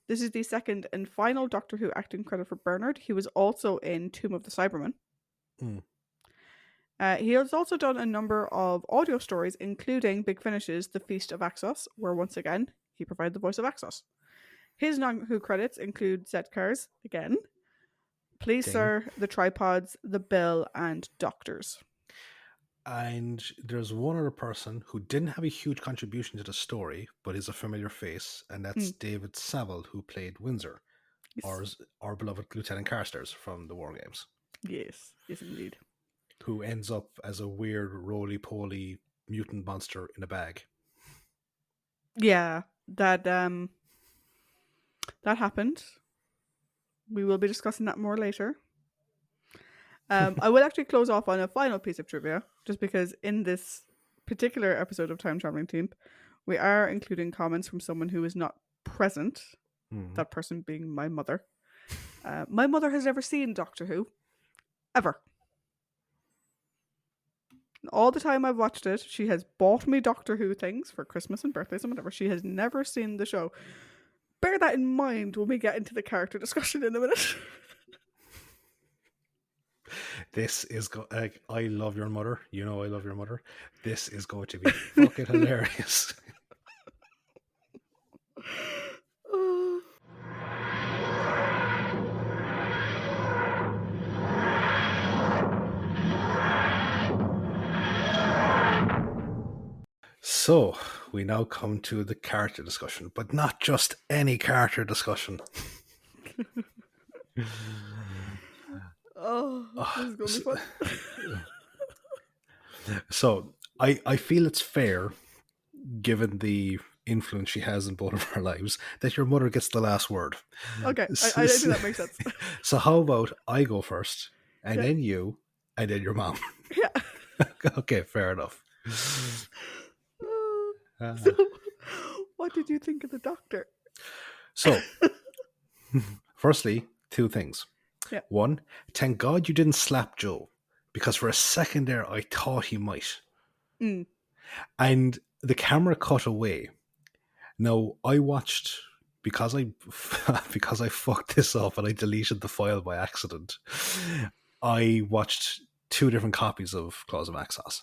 This is the second and final Doctor Who acting credit for Bernard. He was also in Tomb of the Cybermen. He has also done a number of audio stories, including Big Finish's The Feast of Axos, where once again, he provided the voice of Axos. His non-Who credits include Zedcars, again, Please Sir, The Tripods, The Bill, and Doctors.
And there's one other person who didn't have a huge contribution to the story, but is a familiar face, and that's David Saville, who played Windsor,
Yes.
our beloved Lieutenant Carstairs from the War Games.
Yes, indeed.
Who ends up as a weird, roly-poly mutant monster in a bag.
Yeah, that happened. We will be discussing that more later. I will actually close off on a final piece of trivia, just because in this particular episode of Time Traveling Team, we are including comments from someone who is not present, that person being my mother. My mother has never seen Doctor Who, ever. All the time I've watched it, she has bought me Doctor Who things for Christmas and birthdays and whatever. She has never seen the show. Bear that in mind when we get into the character discussion in a minute.
This is I love your mother. You know I love your mother. This is going to be fucking hilarious. So, we now come to the character discussion, but not just any character discussion.
This is going to be fun.
So, I feel it's fair, given the influence she has in both of our lives, that your mother gets the last word.
Okay, I think that makes sense.
So how about I go first, and then you, and then your mom?
Yeah.
Okay, fair enough.
So, what did you think of the Doctor?
So, firstly, 2 things.
Yeah.
1, thank God you didn't slap Joe, because for a second there I thought he might. And the camera cut away. Now, I watched, because I fucked this up and I deleted the file by accident, I watched 2 different copies of Claws of Axos.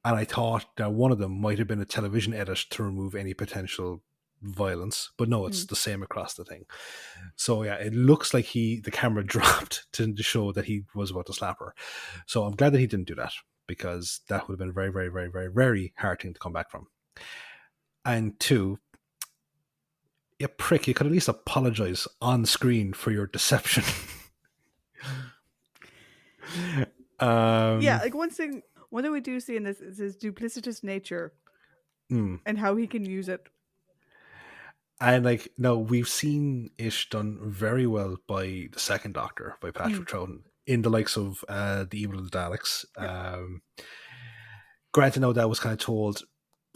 And I thought that one of them might have been a television edit to remove any potential violence, but no, it's the same across the thing. So yeah, it looks like the camera dropped to show that he was about to slap her. So I'm glad that he didn't do that, because that would have been very, very, very, very, very hard thing to come back from. And 2, you prick, you could at least apologize on screen for your deception.
Yeah,
um,
like one thing we do see in this is his duplicitous nature
mm.
and how he can use it.
And like no, we've seen ish done very well by the second Doctor, by
Mm,
Patrick Troughton, in the likes of the Evil of the Daleks.
yep.
Granted, now that was kind of told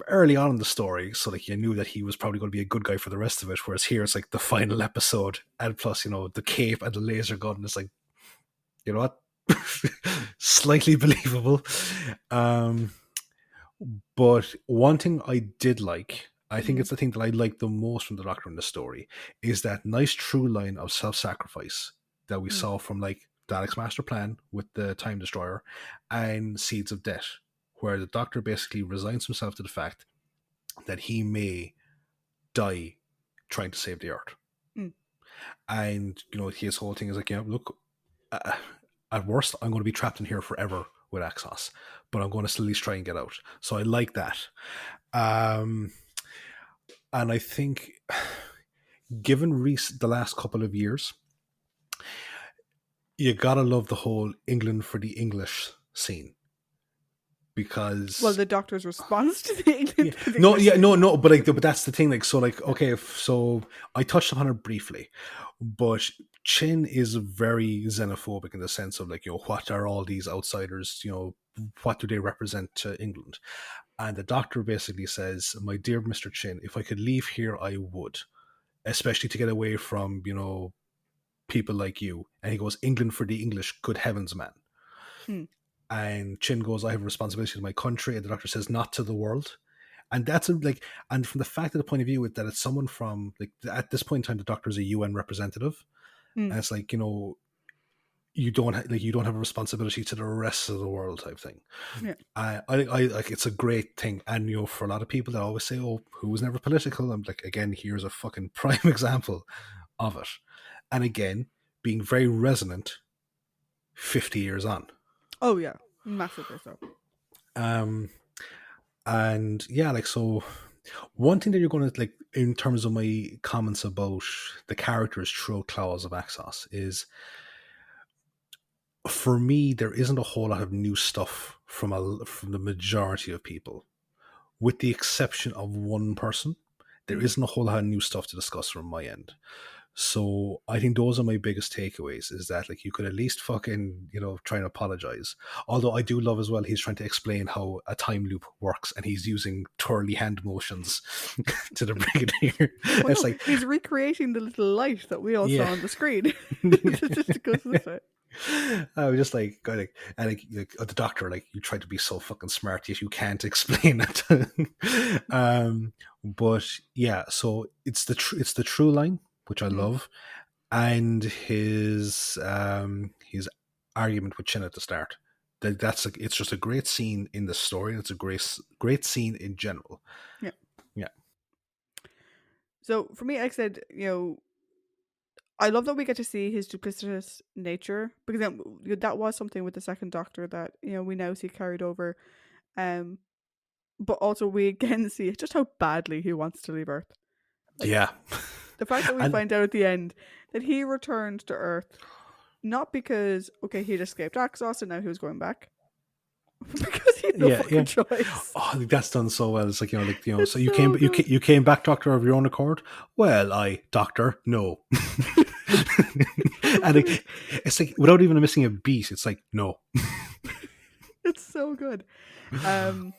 early on in the story, so like you knew that he was probably going to be a good guy for the rest of it. Whereas here it's like the final episode, and plus the cape and the laser gun. It's like, you know what, slightly believable. Um, but one thing I did like, I think
Mm,
it's the thing that I like the most from the Doctor in the story, is that nice true line of self-sacrifice that we
mm,
saw from like Dalek's master plan with the Time Destroyer and Seeds of Death, where the Doctor basically resigns himself to the fact that he may die trying to save the Earth.
mm.
And his whole thing is like, look, uh, at worst, I'm going to be trapped in here forever with Axos, but I'm going to at least try and get out. So I like that. Um, and I think, given the last couple of years, you gotta love the whole England for the English scene
Well,
because
the Doctor's response to the
yeah,
England for the
no,
English
yeah,
scene.
no, but like, but that's the thing. Like, so, like, okay, so I touched upon it briefly, but Chin is very xenophobic in the sense of like, what are all these outsiders? What do they represent to England? And the Doctor basically says, "My dear Mister Chin, if I could leave here, I would, especially to get away from people like you." And he goes, "England for the English, good heavens, man."
Mm,
And Chin goes, "I have a responsibility to my country," and the Doctor says, "Not to the world." And that's and from the fact of the point of view that it's someone from like at this point in time, the Doctor is a UN representative,
mm,
and it's like you don't have a responsibility to the rest of the world type thing.
yeah.
I like it's a great thing, and for a lot of people that always say, "Oh, who was never political?" I'm like, again, here's a fucking prime example of it, and again, being very resonant 50 years on.
Oh yeah, massively so.
Um, and yeah, like so. One thing that you're going to like in terms of my comments about the characters through Claws of Axos is, for me, there isn't a whole lot of new stuff from the majority of people, with the exception of one person. There
Mm.
isn't a whole lot of new stuff to discuss from my end. So I think those are my biggest takeaways, is that like you could at least fucking, try and apologize. Although I do love as well, he's trying to explain how a time loop works and he's using twirly hand motions to the Brigadier.
Well,
It's
no,
like,
he's recreating the little light that we all saw
yeah.
on the screen. Just goes this way.
I was just like, God, and the Doctor, like, you try to be so fucking smart, yet you can't explain it. But yeah, so it's the true line, which I
Mm,
love, and his argument with Chin at the start. That's like, it's just a great scene in the story, and it's a great scene in general.
yeah.
Yeah,
So for me, like I said, I love that we get to see his duplicitous nature because that was something with the second Doctor that we now see carried over. Um, but also we again see just how badly he wants to leave Earth. Like
yeah,
the fact that we
and
find out at the end that he returned to Earth not because he'd escaped Axos and now he was going back, because he had no
yeah,
fucking
yeah.
choice.
Oh, like that's done so well. It's like so
It's
you
so good.
you came back, Doctor, of your own accord. Well, Doctor, no.
So
And
good.
it's like without even missing a beat, it's like no.
It's so good. Um,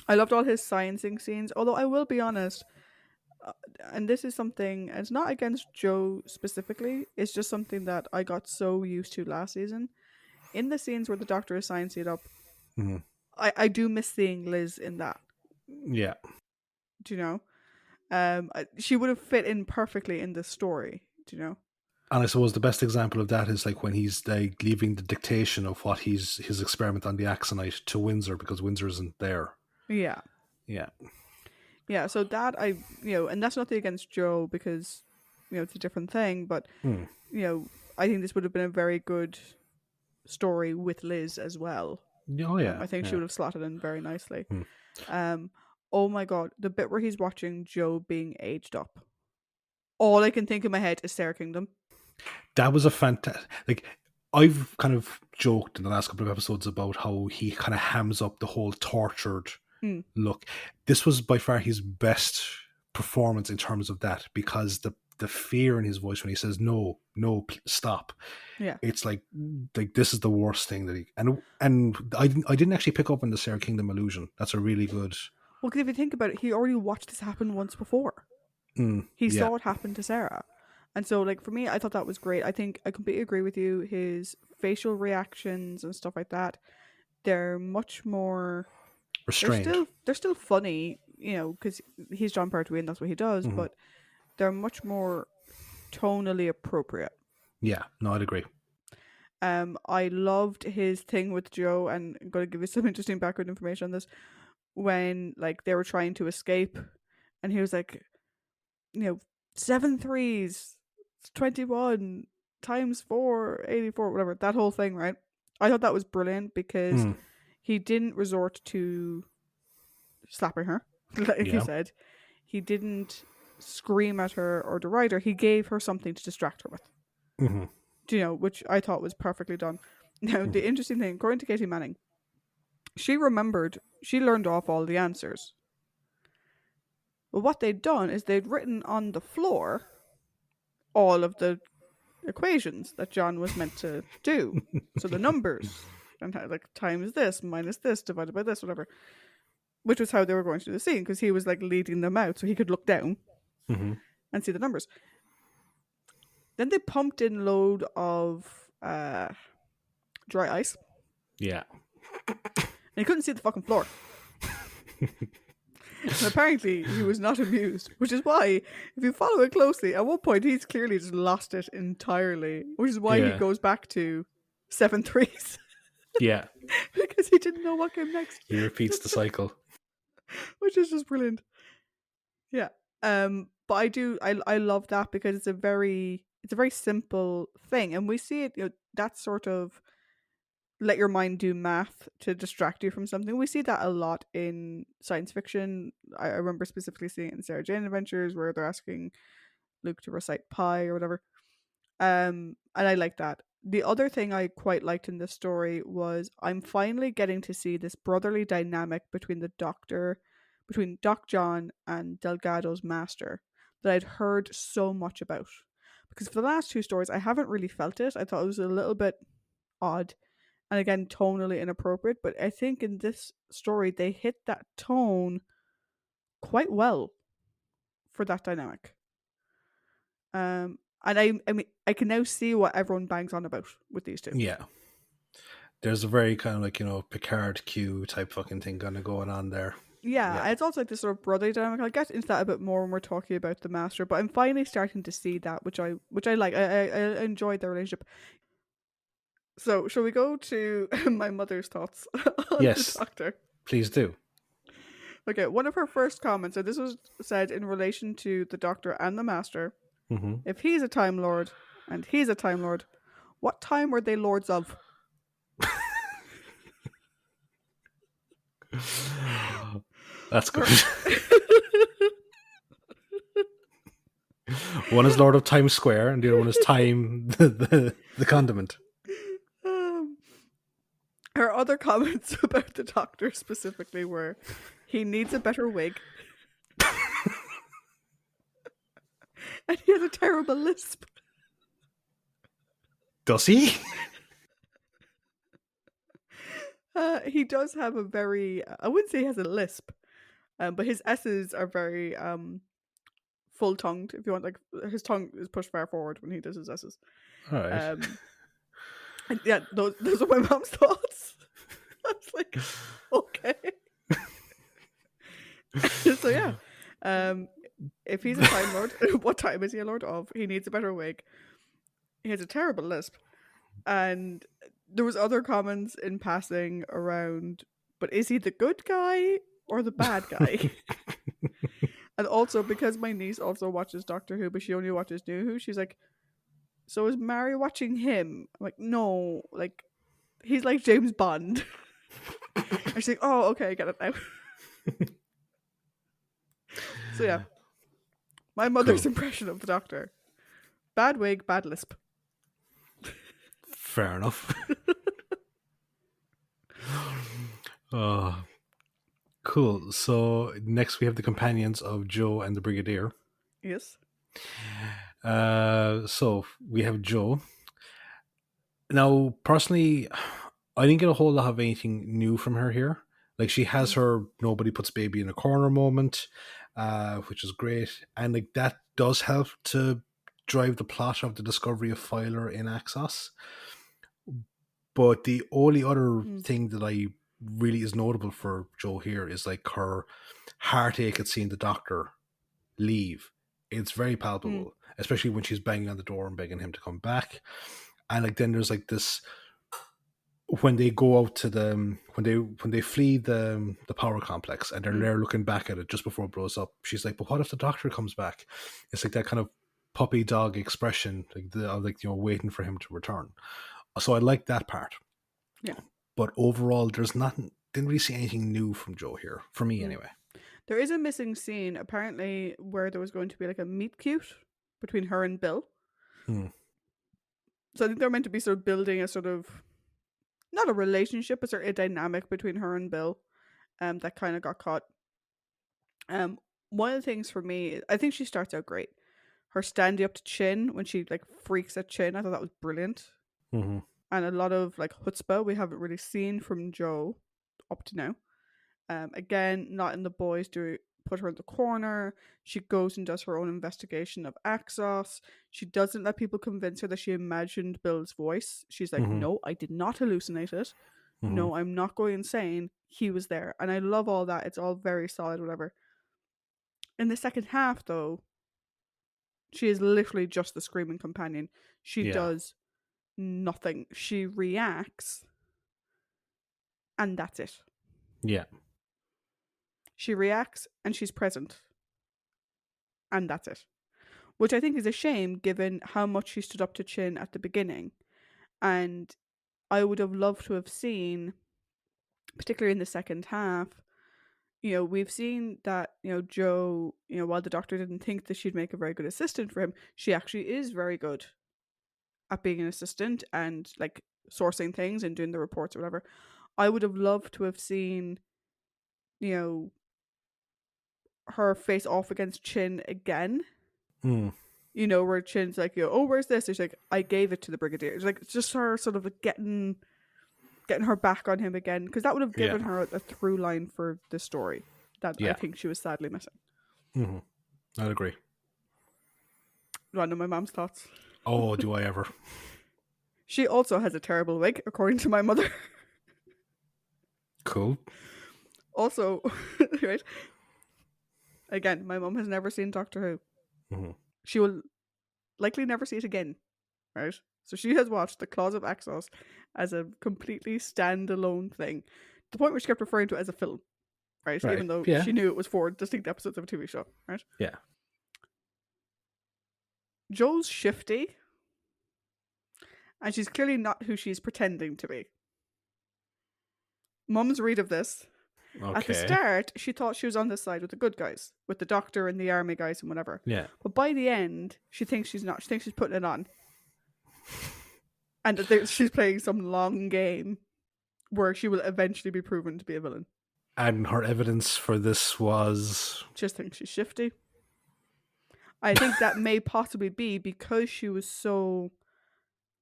I loved all his sciencing scenes. Although I will be honest, uh, and this is something, it's not against Joe specifically. It's just something that I got so used to last season. In the scenes where the Doctor is sciencing it up,
Mhm.
I do miss seeing Liz in that.
Yeah,
Do you know? She would have fit in perfectly in this story. Do you know?
and I suppose the best example of that is like when he's like leaving the dictation of what his experiment on the Axonite to Windsor because Windsor isn't there.
Yeah,
Yeah.
yeah. So that and that's nothing against Joe because it's a different thing. But
Hmm.
I think this would have been a very good story with Liz as well.
Oh yeah,
I think she
yeah.
would have slotted in very nicely.
Hmm.
Um, oh my god, the bit where he's watching Joe being aged up. All I can think in my head is Sarah Kingdom.
That was a fantastic. Like, I've kind of joked in the last couple of episodes about how he kind of hams up the whole tortured look. This was by far his best performance in terms of that, because the fear in his voice when he says no, stop.
Yeah.
It's like this is the worst thing that he and I didn't actually pick up on the Sarah Kingdom illusion. That's a really good.
Well, because if you think about it, he already watched this happen once before. He
Yeah.
saw it happen to Sarah. And so, like, for me, I thought that was great. I think I completely agree with you. His facial reactions and stuff like that, they're much more...
Restrained.
They're still funny, because he's John Pertwee and that's what he does,
Mhm.
but they're much more tonally appropriate.
Yeah, no, I'd agree.
I loved his thing with Joe, and I'm going to give you some interesting background information on this. When, like, they were trying to escape, and he was like, 7 threes, 21 times 4, 84, whatever, that whole thing, right? I thought that was brilliant because he didn't resort to slapping her, like you
Yeah.
said. He didn't scream at her or deride her. He gave her something to distract her with. Which I thought was perfectly done. Now, the interesting thing, according to Katie Manning, she learned off all the answers. But what they'd done is they'd written on the floor all of the equations that John was meant to do. So the numbers, and how, like, times this, minus this, divided by this, whatever. Which was how they were going to do the scene, because he was, like, leading them out so he could look down and see the numbers. Then they pumped in a load of dry ice.
Yeah.
And he couldn't see the fucking floor. And apparently he was not amused, which is why, if you follow it closely, at one point he's clearly just lost it entirely, which is why he goes back to 7 threes.
Yeah.
Because he didn't know what came next.
He repeats the cycle. Which
is just brilliant. Yeah. But I love that because it's a very simple thing, and we see it, that sort of let your mind do math to distract you from something. We see that a lot in science fiction. I remember specifically seeing it in Sarah Jane Adventures, where they're asking Luke to recite pi or whatever. And I like that. The other thing I quite liked in this story was I'm finally getting to see this brotherly dynamic between Doc John and Delgado's master that I'd heard so much about. Because for the last 2 stories, I haven't really felt it. I thought it was a little bit odd and, again, tonally inappropriate. But I think in this story, they hit that tone quite well for that dynamic. And I mean, I can now see what everyone bangs on about with these two.
Yeah. There's a very kind of like, Picard Q type fucking thing kind of going on there.
Yeah, it's also like this sort of brotherly dynamic. I'll get into that a bit more when we're talking about the master, but I'm finally starting to see that, which I like. I enjoyed their relationship. So, shall we go to my mother's thoughts on the Doctor?
Please do.
Okay, one of her first comments, and this was said in relation to the Doctor and the Master. If he's a Time Lord and he's a Time Lord, what time were they lords of?
That's good. One is Lord of Times Square, and the other one is Time, the condiment.
Her other comments about the Doctor specifically were, he needs a better wig. And he has a terrible lisp.
Does he?
He does have a very... I wouldn't say he has a lisp, but his S's are very full-tongued. If you want, like, his tongue is pushed far forward when he does his S's.
All right.
And yeah, those are my mom's thoughts. I was like, okay. So yeah, if he's a Time Lord, what time is he a Lord of? He needs a better wig. He has a terrible lisp. And there was other comments in passing around, but is he the good guy or the bad guy? And also, because my niece also watches Doctor Who, but she only watches New Who, she's like, so is Mary watching him? I'm like, no, like, he's like James Bond. And she's like, oh, okay, I get it now. So yeah, my mother's impression of the Doctor: bad wig, bad lisp.
Fair enough. uh, cool. So next we have the companions of Joe and the Brigadier.
Yes.
So we have Joe. Now, personally, I didn't get a whole lot of anything new from her here. Like, she has her nobody puts baby in a corner moment, which is great. And like that does help to drive the plot of the discovery of Filer in Axos. But the only other thing that I really is notable for Joe here is like her heartache at seeing the doctor leave. It's very palpable, especially when she's banging on the door and begging him to come back. And like then there's like this when they go out to the when they flee the power complex and they're there looking back at it just before it blows up. She's like, "But what if the doctor comes back?" It's like that kind of puppy dog expression, like waiting for him to return. So I like that part.
Yeah.
But overall, there's nothing. Didn't really see anything new from Joe here for me, anyway.
There is a missing scene apparently where there was going to be like a meet cute between her and Bill. So I think they're meant to be sort of building a sort of not a relationship, but sort of a dynamic between her and Bill. That kind of got caught. One of the things for me, I think she starts out great. Her standing up to Chin when she like freaks at Chin, I thought that was brilliant.
Mm-hmm.
And a lot of like chutzpah we haven't really seen from Joe up to now. Again, not in the boys do put her in the corner. She goes and does her own investigation of Axos. She doesn't let people convince her that she imagined Bill's voice. She's like, no, I did not hallucinate it. No, I'm not going insane. He was there. And I love all that. It's all very solid, whatever. In the second half, though, she is literally just the screaming companion. She does nothing. She reacts, and that's it.
Yeah.
She reacts, and she's present. And that's it. Which I think is a shame given how much she stood up to Chin at the beginning. And I would have loved to have seen, particularly in the second half, we've seen that, Joe, while the doctor didn't think that she'd make a very good assistant for him, she actually is very good at being an assistant and like sourcing things and doing the reports or whatever. I would have loved to have seen, her face off against Chin again. Where Chin's like, oh, where's this? She's like, I gave it to the Brigadier. It's like, it's just her sort of like getting her back on him again, because that would have given her a through line for the story that I think she was sadly missing.
I'd agree.
Do I know my mom's thoughts?
Oh, do I ever?
She also has a terrible wig, according to my mother.
Cool.
Also, right? Again, my mom has never seen Doctor Who. She will likely never see it again, right? So she has watched The Claws of Axos as a completely standalone thing. To the point where she kept referring to it as a film, right? Even though she knew it was 4 distinct episodes of a TV show, right?
Yeah.
Joe's shifty, and she's clearly not who she's pretending to be. Mum's read of this. Okay. At the start, she thought she was on this side with the good guys, with the doctor and the army guys and whatever.
Yeah.
But by the end, she thinks she's not. She thinks she's putting it on. And she's playing some long game where she will eventually be proven to be a villain.
And her evidence for this was?
Just thinks she's shifty. I think that may possibly be because she was so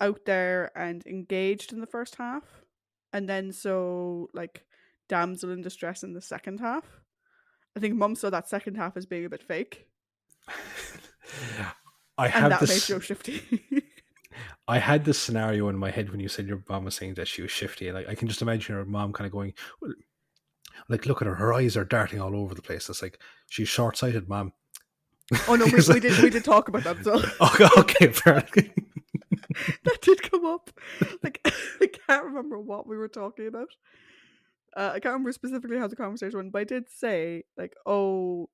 out there and engaged in the first half, and then so like damsel in distress in the second half. I think Mum saw that second half as being a bit fake. That made Joe shifty.
I had this scenario in my head when you said your mom was saying that she was shifty, and I can just imagine her mom kind of going, like, look at her, her eyes are darting all over the place. It's like, she's short-sighted, Mom.
Oh no, we did talk about that as well.
Okay, fair.
That did come up. Like, I can't remember what we were talking about. I can't remember specifically how the conversation went, but I did say, like, oh,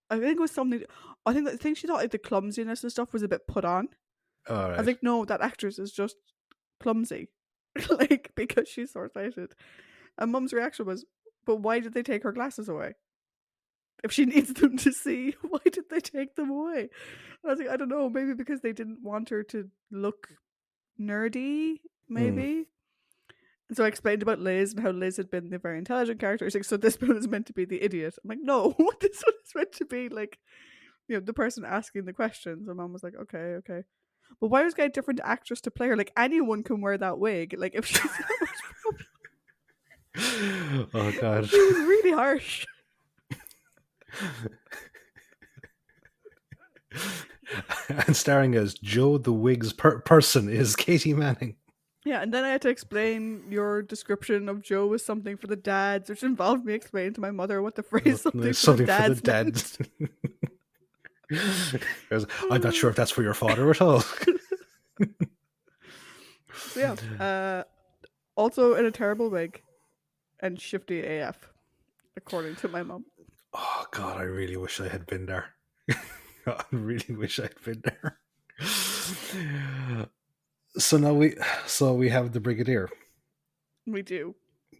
I think it was something. I think she thought like the clumsiness and stuff was a bit put on.
All right.
I think no, that actress is just clumsy, like because she's short-sighted. And Mum's reaction was, "But why did they take her glasses away? If she needs them to see, why did they take them away?" And I was like, I don't know, maybe because they didn't want her to look nerdy maybe. And so I explained about Liz and how Liz had been the very intelligent character. She's like, so this one is meant to be the idiot. I'm like, no, this one is meant to be like, the person asking the questions. And Mom was like, okay, okay. But why was get a different actress to play her? Like, anyone can wear that wig. Like, if she's that much problem.
Oh god.
She was really harsh.
And starring as Joe the Wig's person is Katie Manning.
Yeah, and then I had to explain your description of Joe was something for the dads, which involved me explaining to my mother what the phrase something for the dads meant.
I'm not sure if that's for your father at all.
So yeah, also in a terrible wig and shifty AF, according to my mom.
Oh god, I really wish I had been there. I really wish I'd been there. So now we have the Brigadier.
We do.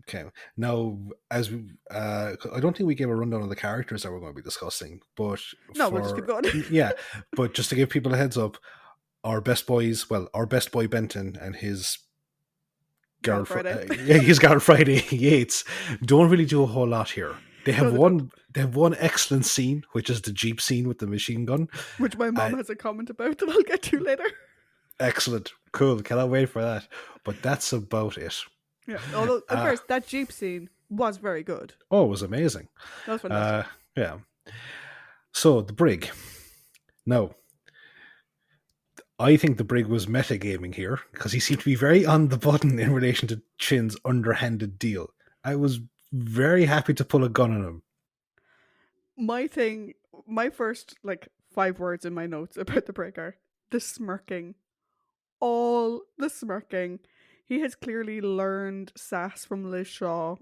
Okay. Now, as we, I don't think we gave a rundown of the characters that we're going to be discussing, but
no, we'll just keep going.
Yeah, but just to give people a heads up, our best boy Benton and his girlfriend, his girl Friday Yates, don't really do a whole lot here. They have one excellent scene, which is the Jeep scene with the machine gun,
which my mom has a comment about that I'll get to later.
Excellent, cool, cannot wait for that. But that's about it.
Yeah, although at first that Jeep scene was very good.
Oh, it was amazing.
That was fantastic.
Yeah. So the Brig. Now, I think the Brig was metagaming here because he seemed to be very on the button in relation to Chin's underhanded deal. I was very happy to pull a gun on him.
My first 5 words in my notes about the Brig are the smirking. All the smirking. He has clearly learned sass from Liz Shaw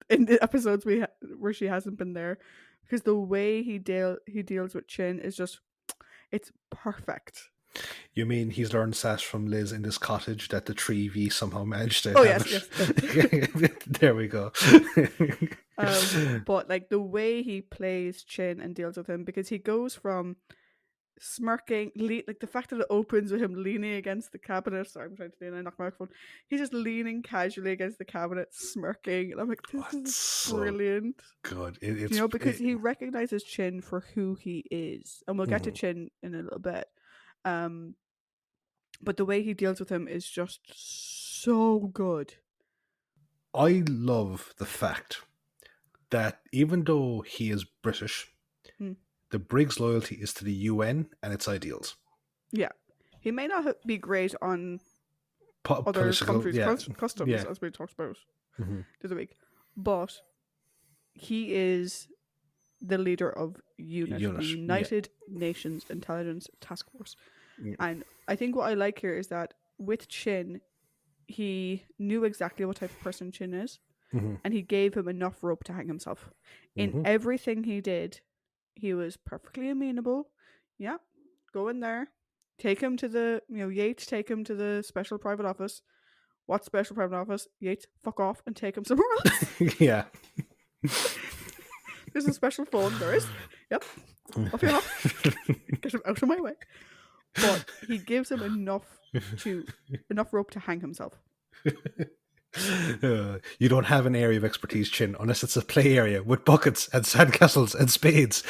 in the episodes where she hasn't been there, because the way he deals with Chin is just, it's perfect.
You mean he's learned sass from Liz in this cottage that the 3V somehow managed to
yes.
There we go.
But the way he plays Chin and deals with him, because he goes from smirking, the fact that it opens with him leaning against the cabinet. Sorry, I'm trying to lean. I knocked my microphone. He's just leaning casually against the cabinet, smirking, and I'm like, this is brilliant.
Good,
because he recognizes Chin for who he is, and we'll get to Chin in a little bit. But the way he deals with him is just so good.
I love the fact that even though he is British, the Brig's loyalty is to the UN and its ideals.
Yeah. He may not be great on other countries' customs, as we talked about the other week, but he is the leader of UNIT, the United Nations Intelligence Task Force. Yeah. And I think what I like here is that with Chin, he knew exactly what type of person Chin is, and he gave him enough rope to hang himself. In everything he did, he was perfectly amenable. Yeah, go in there, take him to the, Yates, take him to the special private office. What special private office? Yates, fuck off and take him somewhere else.
Yeah.
There's a special phone, there is. Yep. Off you hop. Get him out of my way. But he gives him enough rope to hang himself.
You don't have an area of expertise, Chin, unless it's a play area with buckets and sandcastles and spades.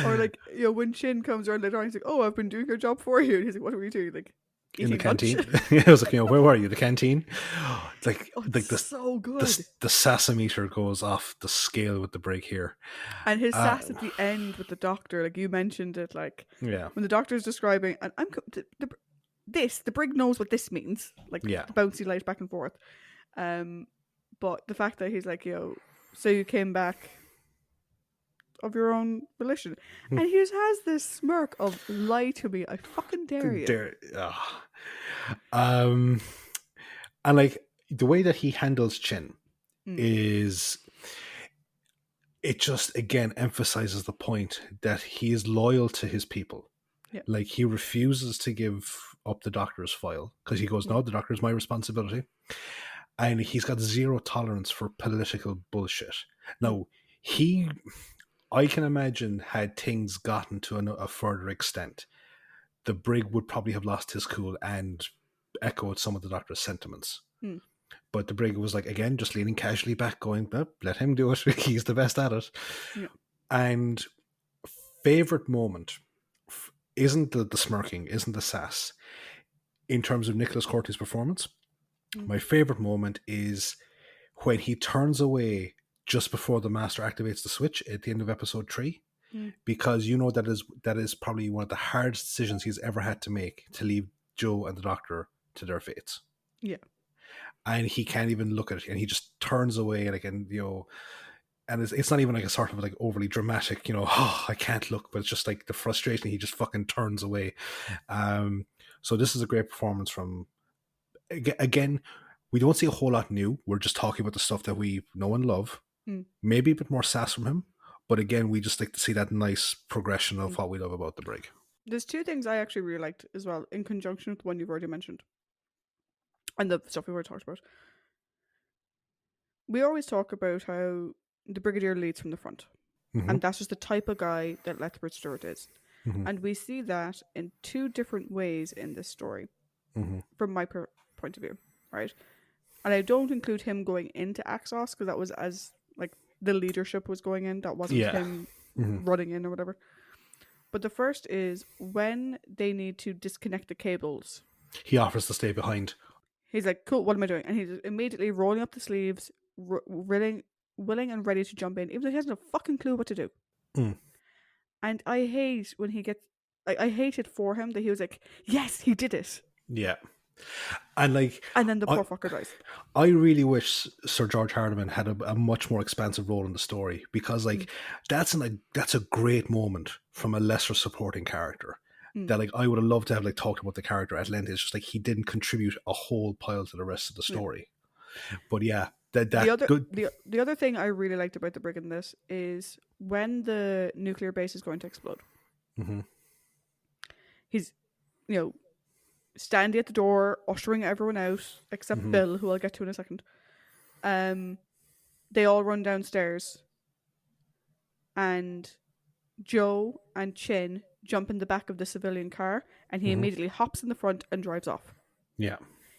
Or when Chin comes around later on, he's like, "Oh, I've been doing your job for you." And he's like, "What are we doing?" Like,
in the canteen. I was like, where were you? The canteen.
So good.
The sassometer goes off the scale with the Brig here,
and his sass at the end with the doctor, like you mentioned it, when the doctor's describing, and the Brig knows what this means, the bouncy light back and forth. But the fact that he's like, so you came back of your own volition, and he just has this smirk of, lie to me, I fucking dare you.
And the way that he handles Chin is, it just again emphasizes the point that he is loyal to his people. Yeah. He refuses to give up the doctor's file because he goes, no, the doctor is my responsibility. And he's got zero tolerance for political bullshit. Now, I can imagine, had things gotten to a further extent, the Brig would probably have lost his cool and echoed some of the Doctor's sentiments.
Hmm.
But the Brig was like, again, just leaning casually back, going, let him do it. He's the best at it.
Yeah.
And favorite moment isn't the smirking, isn't the sass. In terms of Nicholas Courtney's performance, my favorite moment is when he turns away just before the Master activates the switch at the end of episode 3. Because that is probably one of the hardest decisions he's ever had to make, to leave Joe and the Doctor to their fates.
Yeah.
And he can't even look at it, and he just turns away, and it's not even like a sort of like overly dramatic, oh, I can't look, but it's just like the frustration. He just fucking turns away. So this is a great performance from, again, we don't see a whole lot new. We're just talking about the stuff that we know and love. Maybe a bit more sass from him, but again, we just like to see that nice progression of what we love about the Brig.
There's two things I actually really liked as well, in conjunction with the one you've already mentioned, and the stuff we've already talked about. We always talk about how the Brigadier leads from the front, and that's just the type of guy that Lethbridge Stewart is. And we see that in two different ways in this story, from my point of view, right? And I don't include him going into Axos, because that was as like the leadership was going in. That wasn't him running in or whatever. But the first is when they need to disconnect the cables.
He offers to stay behind.
He's like, cool, what am I doing? And he's immediately rolling up the sleeves, willing and ready to jump in, even though he hasn't a fucking clue what to do. And I hate when he gets... I hate it for him that he was like, yes, he did it.
Yeah. And
then the poor fucker dies.
I really wish Sir George Hardiman had a much more expansive role in the story, because that's a great moment from a lesser supporting character that I would have loved to have talked about the character at length. It's just he didn't contribute a whole pile to the rest of the story. But yeah,
the other thing I really liked about the Brig in this is when the nuclear base is going to explode. He's standing at the door, ushering everyone out, except Bill, who I'll get to in a second. They all run downstairs, and Joe and Chin jump in the back of the civilian car, and he immediately hops in the front and drives off.
Yeah.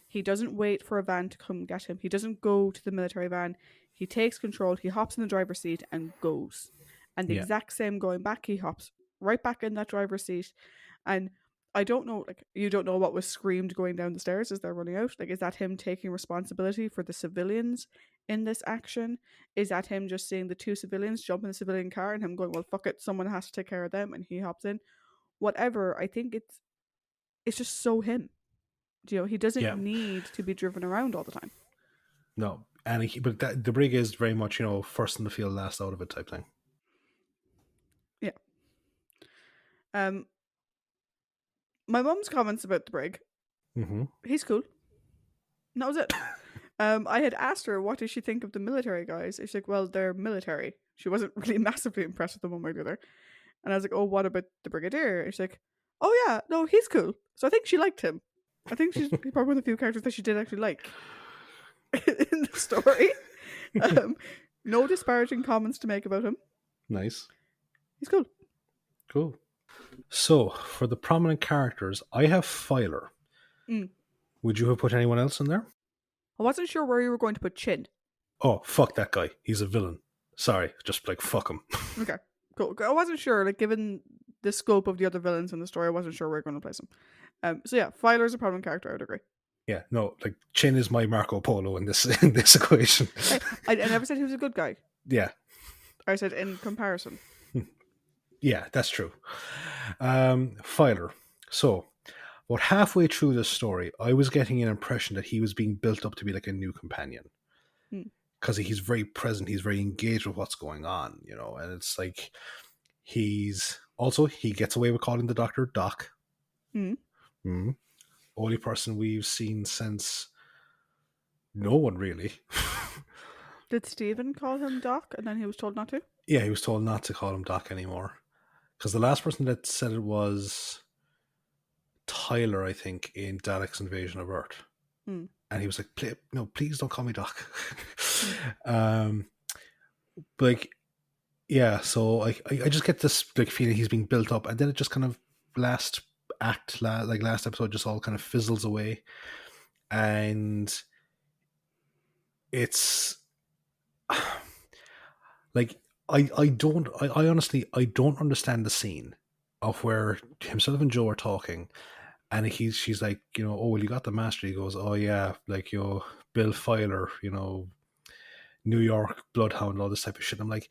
He doesn't wait for a van to come get him. He doesn't go to the military van. He takes control, he hops in the driver's seat and goes. And the exact same going back, he hops right back in that driver's seat. And I don't know, you don't know what was screamed going down the stairs as they're running out. Is that him taking responsibility for the civilians in this action? Is that him just seeing the two civilians jump in the civilian car and him going, well, fuck it, someone has to take care of them, and he hops in? Whatever, I think it's just so him. He doesn't need to be driven around all the time.
No, and the Brig is very much, first in the field, last out of it type thing.
Yeah. My mum's comments about the Brig. He's cool. And that was it. I had asked her, what did she think of the military guys? She's like, well, they're military. She wasn't really massively impressed with them one way or the other. And I was like, oh, what about the Brigadier? And she's like, oh yeah, no, he's cool. So I think she liked him. I think she's probably one of the few characters that she did actually like in the story. No disparaging comments to make about him.
Nice.
He's cool.
Cool. So, for the prominent characters, I have Filer. Would you have put anyone else in there?
I wasn't sure where you were going to put Chin.
Oh, fuck that guy. He's a villain. Sorry, just fuck him.
Okay, cool. I wasn't sure, given the scope of the other villains in the story, I wasn't sure where you're going to place him. So yeah, Filer's a prominent character, I would agree.
Yeah, no, Chin is my Marco Polo in this equation.
I never said he was a good guy.
Yeah.
I said in comparison.
Yeah, that's true. Filer. So, about halfway through this story, I was getting an impression that he was being built up to be a new companion. Because he's very present, he's very engaged with what's going on, and it's he gets away with calling the Doctor Doc. Only person we've seen since no one, really.
Did Stephen call him Doc and then he was told not to?
Yeah, he was told not to call him Doc anymore. Because the last person that said it was Tyler, I think, in Dalek's Invasion of Earth. And he was like, please don't call me Doc. Yeah, so I just get this feeling he's being built up, and then it just kind of last episode just all kind of fizzles away. and it's like I honestly I don't understand the scene of where himself and Joe are talking, and she's like, oh well, you got the master. He goes, oh yeah, like Bill Filer, New York Bloodhound, all this type of shit. I'm like,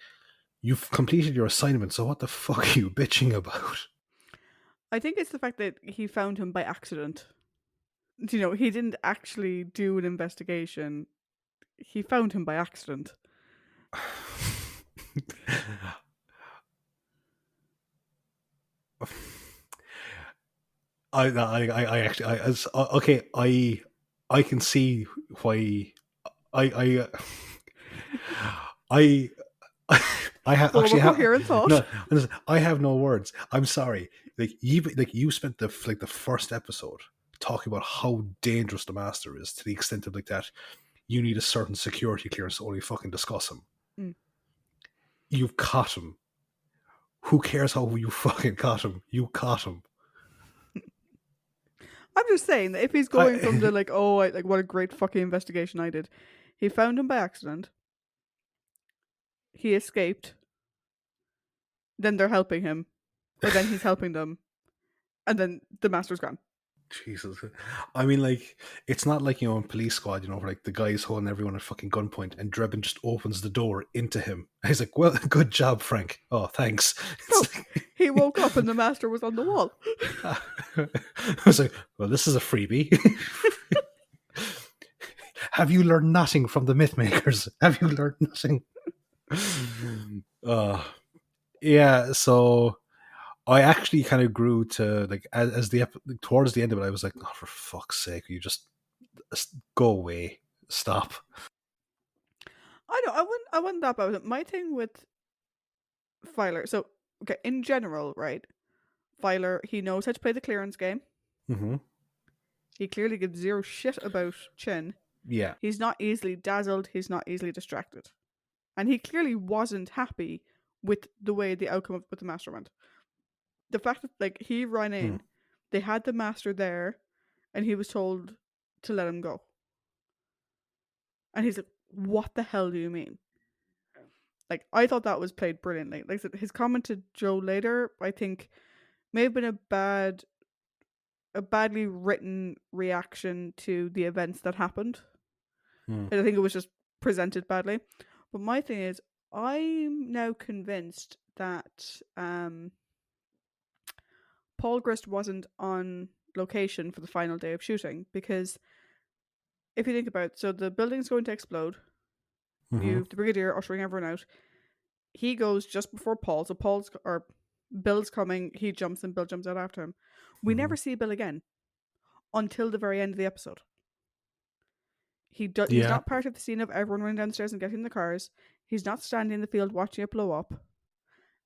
you've completed your assignment, so what the fuck are you bitching about?
I think it's the fact that he found him by accident. He didn't actually do an investigation. He found him by accident.
I actually okay, I can see why I I I have
Form a
actually have
coherent thought.
no. I have no words. I'm sorry. You spent the first episode talking about how dangerous the master is, to the extent of like that. You need a certain security clearance to only fucking discuss him.
Mm.
You've caught him. Who cares how you fucking caught him? You caught him.
I'm just saying that if he's going from the what a great fucking investigation I did. He found him by accident. He escaped. Then they're helping him, or then he's helping them, and then the master's gone.
Jesus. I mean, like, it's not like, in Police Squad, where like the guy's holding everyone at fucking gunpoint and Drebin just opens the door into him. And he's like, well, good job, Frank. Oh, thanks.
No,
It's like,
he woke up and the master was on the wall.
I was like, well, this is a freebie. Have you learned nothing from the Mythmakers? Have you learned nothing? uh, yeah, so I actually kind of grew to, like, as towards the end of it, I was like, oh, for fuck's sake, you just go away. Stop.
I know. I wouldn't that about it. My thing with Filer. So okay, in general, right? Filer, he knows how to play the clearance game.
Mm-hmm.
He clearly gives zero shit about Chin.
Yeah.
He's not easily dazzled. He's not easily distracted, and he clearly wasn't happy with the way the outcome of with the master went. The fact that he ran
Hmm.
in, they had the master there, and he was told to let him go, and he's like, "What the hell do you mean?" Like, I thought that was played brilliantly. Like I said, his comment to Joe later, I think, may have been a badly written reaction to the events that happened.
Hmm.
I think it was just presented badly. But my thing is, I'm now convinced that Paul Grist wasn't on location for the final day of shooting, because if you think about it, so the building's going to explode.
Mm-hmm.
You've the Brigadier ushering everyone out. He goes just before Paul, so Bill's coming. He jumps and Bill jumps out after him. We
Mm-hmm.
never see Bill again until the very end of the episode. He's
Yeah.
not part of the scene of everyone running downstairs and getting in the cars. He's not standing in the field watching it blow up.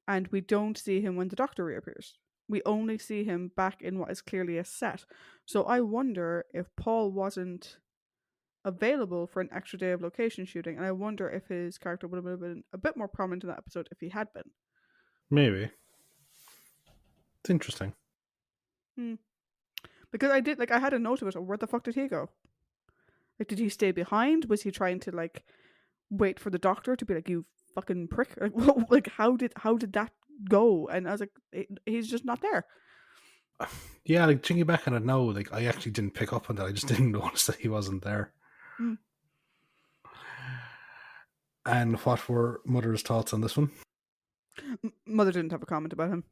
And we don't see him when the Doctor reappears. We only see him back in what is clearly a set. So I wonder if Paul wasn't available for an extra day of location shooting, and I wonder if his character would have been a bit more prominent in that episode if he had been.
Maybe. It's interesting.
Hmm. Because I had a note of it. Where the fuck did he go? Like, did he stay behind? Was he trying to wait for the Doctor to be like, you fucking prick? Like how did that go? And I was like, he's just not there.
Yeah, like, thinking back on it now, like, I actually didn't pick up on that. I just didn't notice that he wasn't there.
Mm.
And what were Mother's thoughts on this one?
Mother didn't have a comment about him.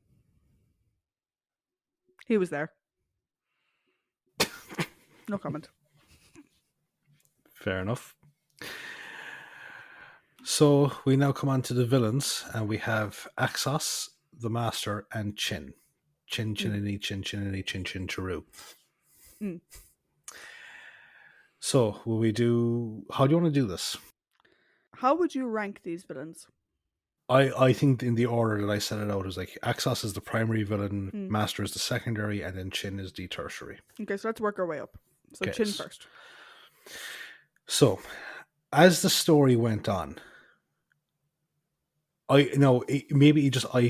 He was there. No comment.
Fair enough. So we now come on to the villains, and we have Axos, the Master, and Chin. Chin, Chinini, Chin, Chinini, Chin, Chin, Chiru.
Mm.
So, will we do... How do you want to do this?
How would you rank these villains?
I think in the order that I set it out is like Axos is the primary villain,
Mm.
Master is the secondary, and then Chin is the tertiary.
Okay, so let's work our way up. So
Okay.
Chin first.
So, as the story went on, I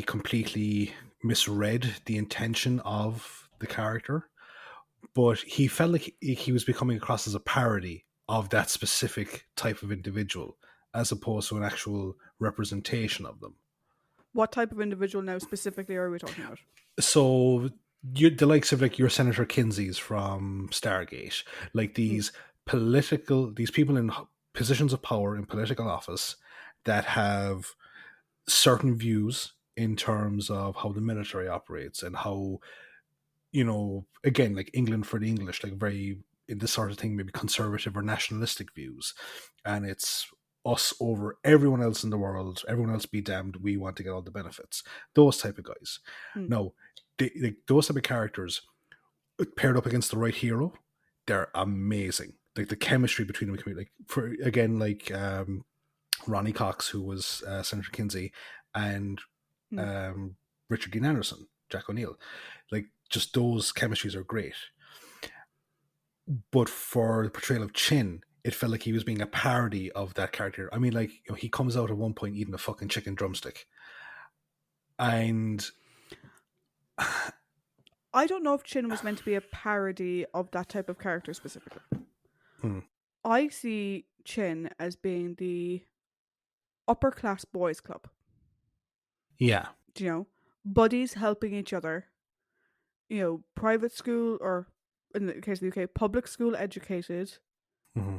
completely misread the intention of the character, but he felt like he was becoming across as a parody of that specific type of individual, as opposed to an actual representation of them.
What type of individual now specifically are we talking about?
So the likes of like your Senator Kinseys from Stargate, like
Mm,
these people in positions of power in political office that have certain views in terms of how the military operates and how, again, like England for the English, like very in this sort of thing, maybe conservative or nationalistic views, and it's us over everyone else in the world. Everyone else be damned. We want to get all the benefits. Those type of guys.
mm.
Now, those type of characters paired up against the right hero, they're amazing. Like the chemistry between them, like for again, like Ronnie Cox, who was Senator Kinsey, and
Mm.
um, Richard Dean Anderson, Jack O'Neill. Like just those chemistries are great. But for the portrayal of Chin, it felt like he was being a parody of that character. I mean, like he comes out at one point eating a fucking chicken drumstick, and
I don't know if Chin was meant to be a parody of that type of character specifically.
hmm,
I see Chin as being the upper class boys club.
yeah,
Do you know? Buddies helping each other. Private school, or in the case of the UK, public school educated.
hmm,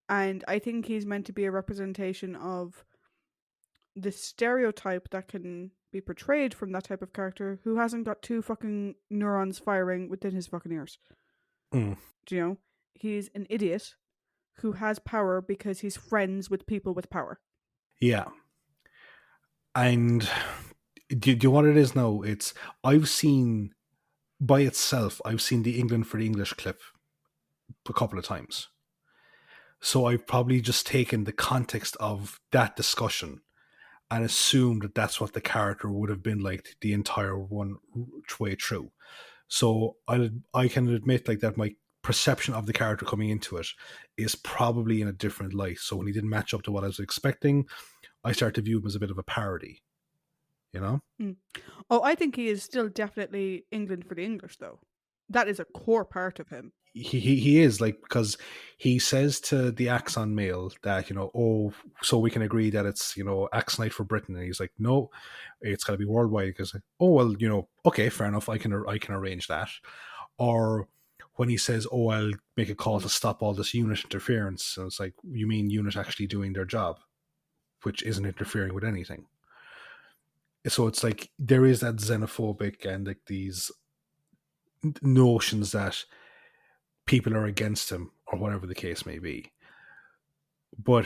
And I think he's meant to be a representation of the stereotype that can be portrayed from that type of character who hasn't got two fucking neurons firing within his fucking ears.
hmm,
Do you know? He's an idiot who has power because he's friends with people with power.
yeah. And do you know what it is now? It's I've seen by itself. I've seen the England for the English clip a couple of times. So I've probably just taken the context of that discussion and assumed that that's what the character would have been like the entire one way through. So I can admit like that my perception of the character coming into it is probably in a different light. So when he didn't match up to what I was expecting, I started to view him as a bit of a parody. You know?
Mm. Oh, I think he is still definitely England for the English, though. That is a core part of him.
He is like because he says to the Axon male that oh, so we can agree that it's Axe night for Britain, and he's like, no, it's got to be worldwide. Because oh well, okay, fair enough, I can arrange that. Or when he says, oh, I'll make a call
Mm.
to stop all this unit interference, and it's like, you mean unit actually doing their job, which isn't interfering with anything. So it's like there is that xenophobic and like these notions that people are against him or whatever the case may be. But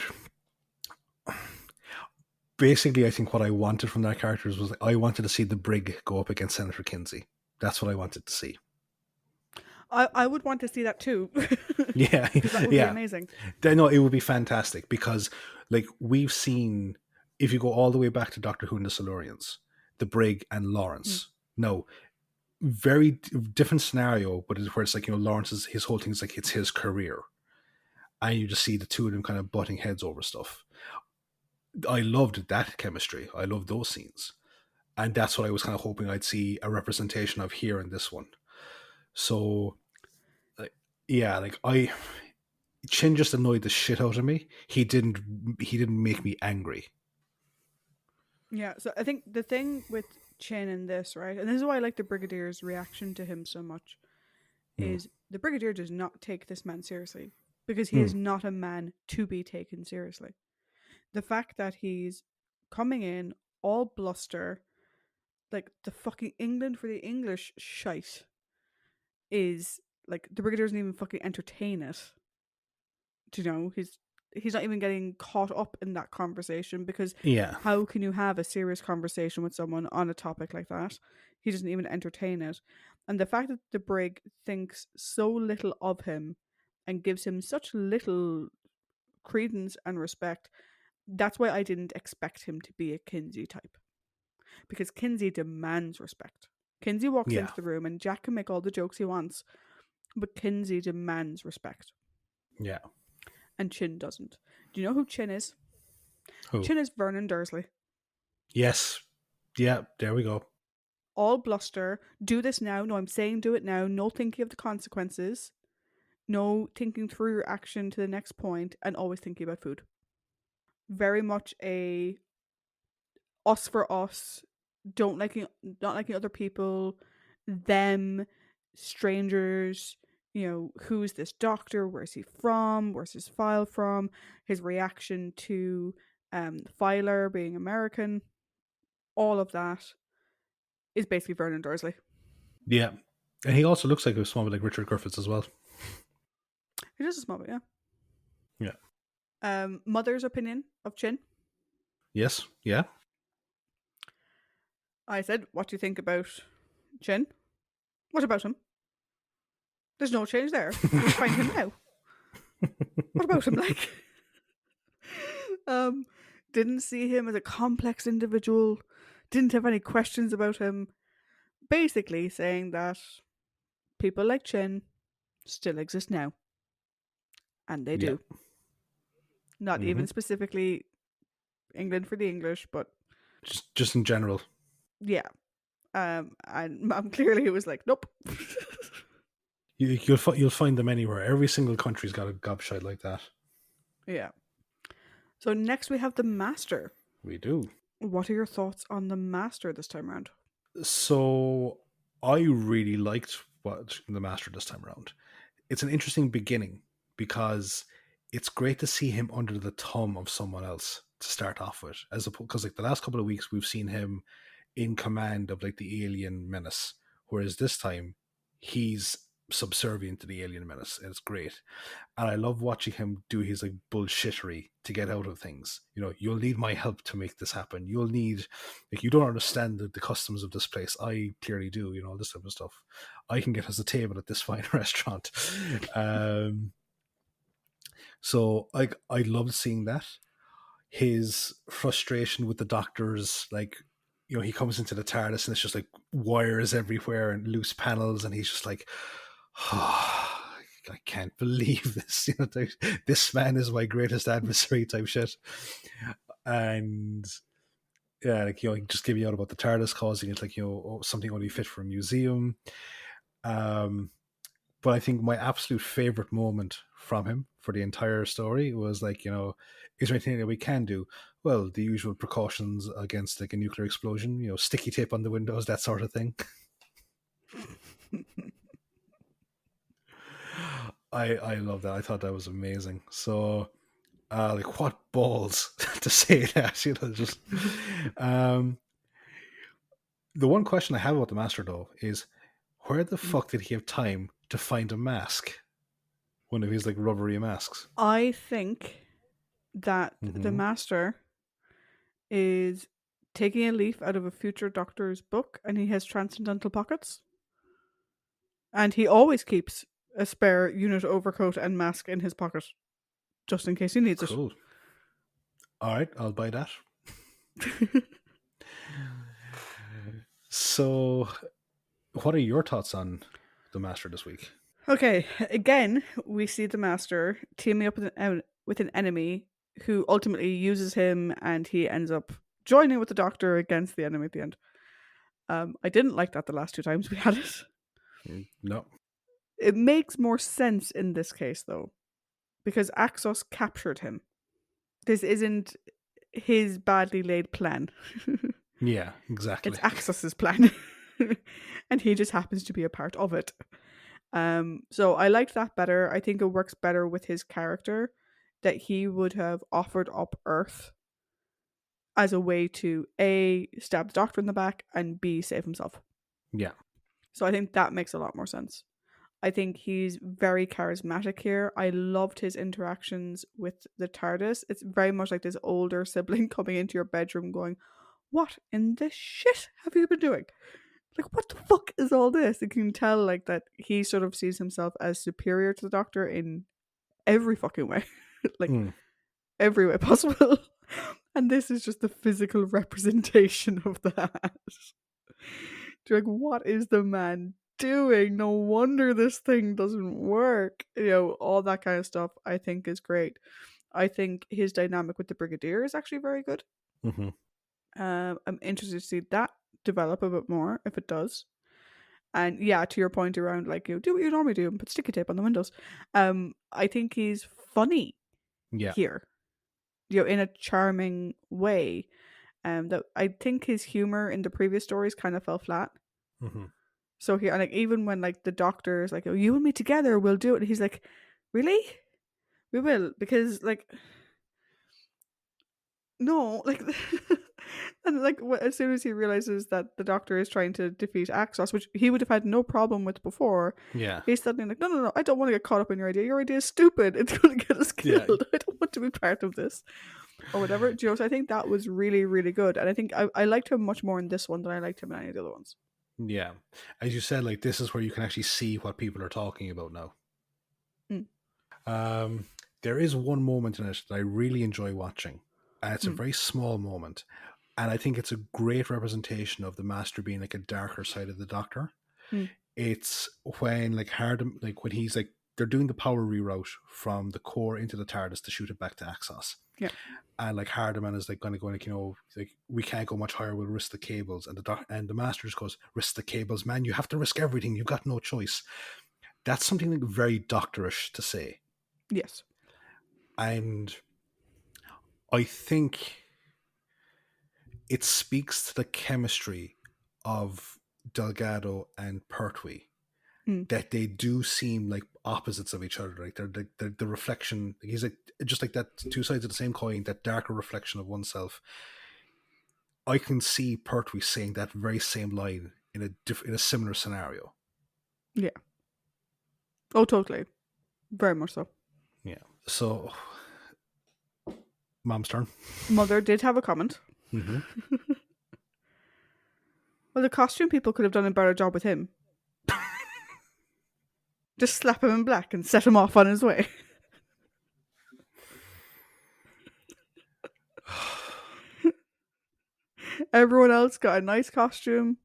basically, I think what I wanted from that character was I wanted to see the brig go up against Senator Kinsey. That's what I wanted to see.
I would want to see that too,
Yeah,
because that would be
yeah.
amazing.
No, it would be fantastic because, like, we've seen if you go all the way back to Doctor Who and the Silurians, the brig and
Mm.
Lawrence. No, very different scenario, but where it's like Lawrence is his whole thing is like it's his career, and you just see the two of them kind of butting heads over stuff. I loved that chemistry. I loved those scenes. And that's what I was kind of hoping I'd see a representation of here in this one. So, like, yeah, like Chin just annoyed the shit out of me. He didn't make me angry.
Yeah, so I think the thing with Chin in this, right, and this is why I like the Brigadier's reaction to him so much,
Mm,
is the Brigadier does not take this man seriously because he is
mm,
not a man to be taken seriously. The fact that he's coming in all bluster, like the fucking England for the English shite, is like the Brigadier doesn't even fucking entertain it. Do you know, he's not even getting caught up in that conversation because
yeah,
how can you have a serious conversation with someone on a topic like that? He doesn't even entertain it. And the fact that the brig thinks so little of him and gives him such little credence and respect, that's why I didn't expect him to be a Kinsey type. Because Kinsey demands respect. Kinsey walks
yeah,
into the room and Jack can make all the jokes he wants, but Kinsey demands respect.
yeah.
And Chin doesn't. Do you know who Chin is?
Who?
Chin is Vernon Dursley.
Yes, yeah. There we go.
all bluster. Do this now. No, I'm saying do it now. No thinking of the consequences. No thinking through your action to the next point, and always thinking about food. Very much a us for us, don't liking not liking other people, them, strangers, who's this doctor, where's he from, where's his file from, his reaction to Filer being American, all of that is basically Vernon Dursley.
Yeah. And he also looks like a small bit like Richard Griffiths as well.
He does a small bit, yeah.
Yeah.
Mother's opinion of Chin.
Yes. Yeah.
I said, what do you think about Chin? What about him? There's no change there. You're fine him now. What about him, like? um, didn't see him as a complex individual. Didn't have any questions about him. Basically saying that people like Chin still exist now. And they do. Not even specifically England for the English, but
just in general.
yeah. And Mom clearly was like, nope.
You'll find them anywhere. Every single country's got a gobshite like that.
Yeah. So next we have the Master.
We do.
What are your thoughts on the Master this time around?
So I really liked watching the Master this time around. It's an interesting beginning because it's great to see him under the thumb of someone else to start off with, as opposed because like the last couple of weeks we've seen him in command of like the alien menace, whereas this time he's subservient to the alien menace, and it's great. And I love watching him do his like bullshittery to get out of things. You'll need my help to make this happen. You'll need, like, you don't understand the customs of this place. I clearly do. All this type of stuff. I can get us a table at this fine restaurant. So I loved seeing that. His frustration with the doctors, like, he comes into the TARDIS and it's just like wires everywhere and loose panels, and he's just like, oh, I can't believe this. This man is my greatest adversary type shit. And yeah, like, just giving out about the TARDIS causing it like, something only fit for a museum. But I think my absolute favorite moment from him for the entire story was like, is there anything that we can do? Well, the usual precautions against like a nuclear explosion, sticky tape on the windows, that sort of thing. I love that. I thought that was amazing. So, like, what balls to say that? Just the one question I have about the Master though is, where the fuck did he have time to find a mask? One of his like rubbery masks.
I think that the Master is taking a leaf out of a future Doctor's book, and he has transcendental pockets. And he always keeps a spare unit overcoat and mask in his pocket, just in case he needs
Cool.
it.
All right, I'll buy that. So, what are your thoughts on the Master this week?
Okay, again, we see the Master teaming up with an enemy who ultimately uses him, and he ends up joining with the Doctor against the enemy at the end. I didn't like that the last two times we had it.
No.
It makes more sense in this case, though, because Axos captured him. This isn't his badly laid plan.
Yeah, exactly.
It's Axos's plan. And he just happens to be a part of it. So I liked that better. I think it works better with his character that he would have offered up Earth as a way to A, stab the Doctor in the back, and B, save himself.
Yeah.
So I think that makes a lot more sense. I think he's very charismatic here. I loved his interactions with the TARDIS. It's very much like this older sibling coming into your bedroom going, what in the shit have you been doing? Like, what the fuck is all this? You can tell, like, that he sort of sees himself as superior to the Doctor in every fucking way. Like, every way possible. And this is just the physical representation of that. You're like, what is the man doing? No wonder this thing doesn't work. All that kind of stuff I think is great. I think his dynamic with the Brigadier is actually very good.
Mm-hmm.
I'm interested to see that develop a bit more if it does. And yeah, to your point around like you do what you normally do and put sticky tape on the windows. I think he's funny
Yeah.
here, in a charming way. That I think his humor in the previous stories kind of fell flat.
Hmm.
So here, like even when like the doctor is like, "Oh, you and me together, we'll do it," and he's like, "Really? We will," because like no, like, and like as soon as he realizes that the doctor is trying to defeat Axos, which he would have had no problem with before,
Yeah.
he's suddenly like, no, I don't want to get caught up in your idea. Your idea is stupid. It's going to get us
Yeah.
killed. I don't want to be part of this or whatever. Do you know? So I think that was really, really good, and I think I liked him much more in this one than I liked him in any of the other ones.
Yeah. As you said, like, this is where you can actually see what people are talking about now.
Mm.
Um, there is one moment in it that I really enjoy watching, and it's a
Mm.
very small moment, and I think it's a great representation of the Master being like a darker side of the Doctor.
Mm.
It's when like Hardam, like when he's like they're doing the power reroute from the core into the TARDIS to shoot it back to Axos.
Yeah.
And like Hardiman is like going to go like, like we can't go much higher, we'll risk the cables. And the Master just goes, risk the cables, man, you have to risk everything, you've got no choice. That's something like very doctorish to say.
Yes.
And I think it speaks to the chemistry of Delgado and Pertwee,
Mm.
that they do seem like opposites of each other. Like they're the reflection. He's like just like that, two sides of the same coin. That darker reflection of oneself. I can see Pertwee saying that very same line in in a similar scenario.
Yeah. Oh, totally. Very much so.
Yeah. So, Mom's turn.
Mother did have a comment.
Mm-hmm.
Well, the costume people could have done a better job with him. Just slap him in black and set him off on his way. Everyone else got a nice costume.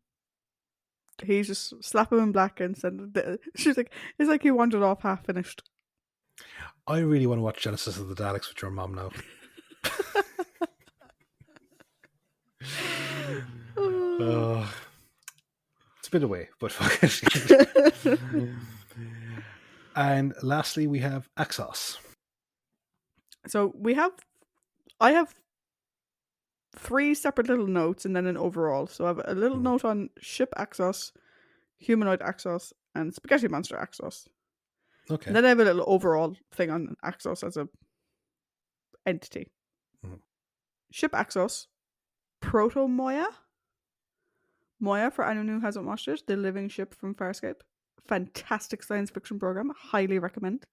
He just slap him in black and send it. She's like, it's like he wandered off half finished.
I really want to watch Genesis of the Daleks with your mom now. It's a bit away, but fuck it. And lastly, we have Axos.
So I have 3 separate little notes and then an overall. So I have a little note on ship Axos, humanoid Axos, and spaghetti monster Axos.
Okay.
And then I have a little overall thing on Axos as a entity.
Mhm.
Ship Axos, Proto Moya. Moya, for anyone who hasn't watched it, the living ship from Farscape. Fantastic science fiction program. Highly recommend.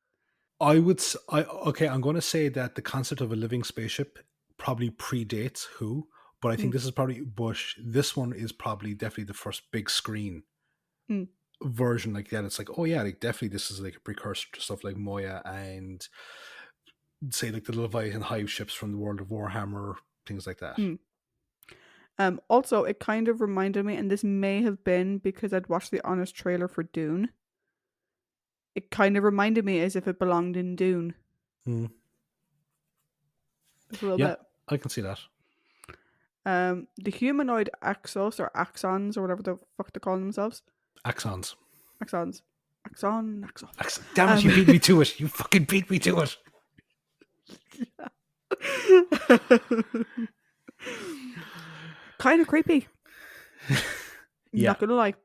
Okay, I'm going to say that the concept of a living spaceship probably predates Who, but I think this one is probably definitely the first big screen version like that. It's like, oh yeah, like definitely this is like a precursor to stuff like Moya and say like the Leviathan hive ships from the world of Warhammer, things like that.
Also, it kind of reminded me, and this may have been because I'd watched the honest trailer for Dune. It kind of reminded me as if it belonged in Dune.
Mm.
Just a little
Yeah,
bit.
I can see that.
The humanoid Axos or Axons or whatever the fuck they call themselves.
Axons.
Axons. Axos.
Damn it, you beat me to it. You fucking beat me to it.
Kind of creepy.
Yeah.
Not gonna lie.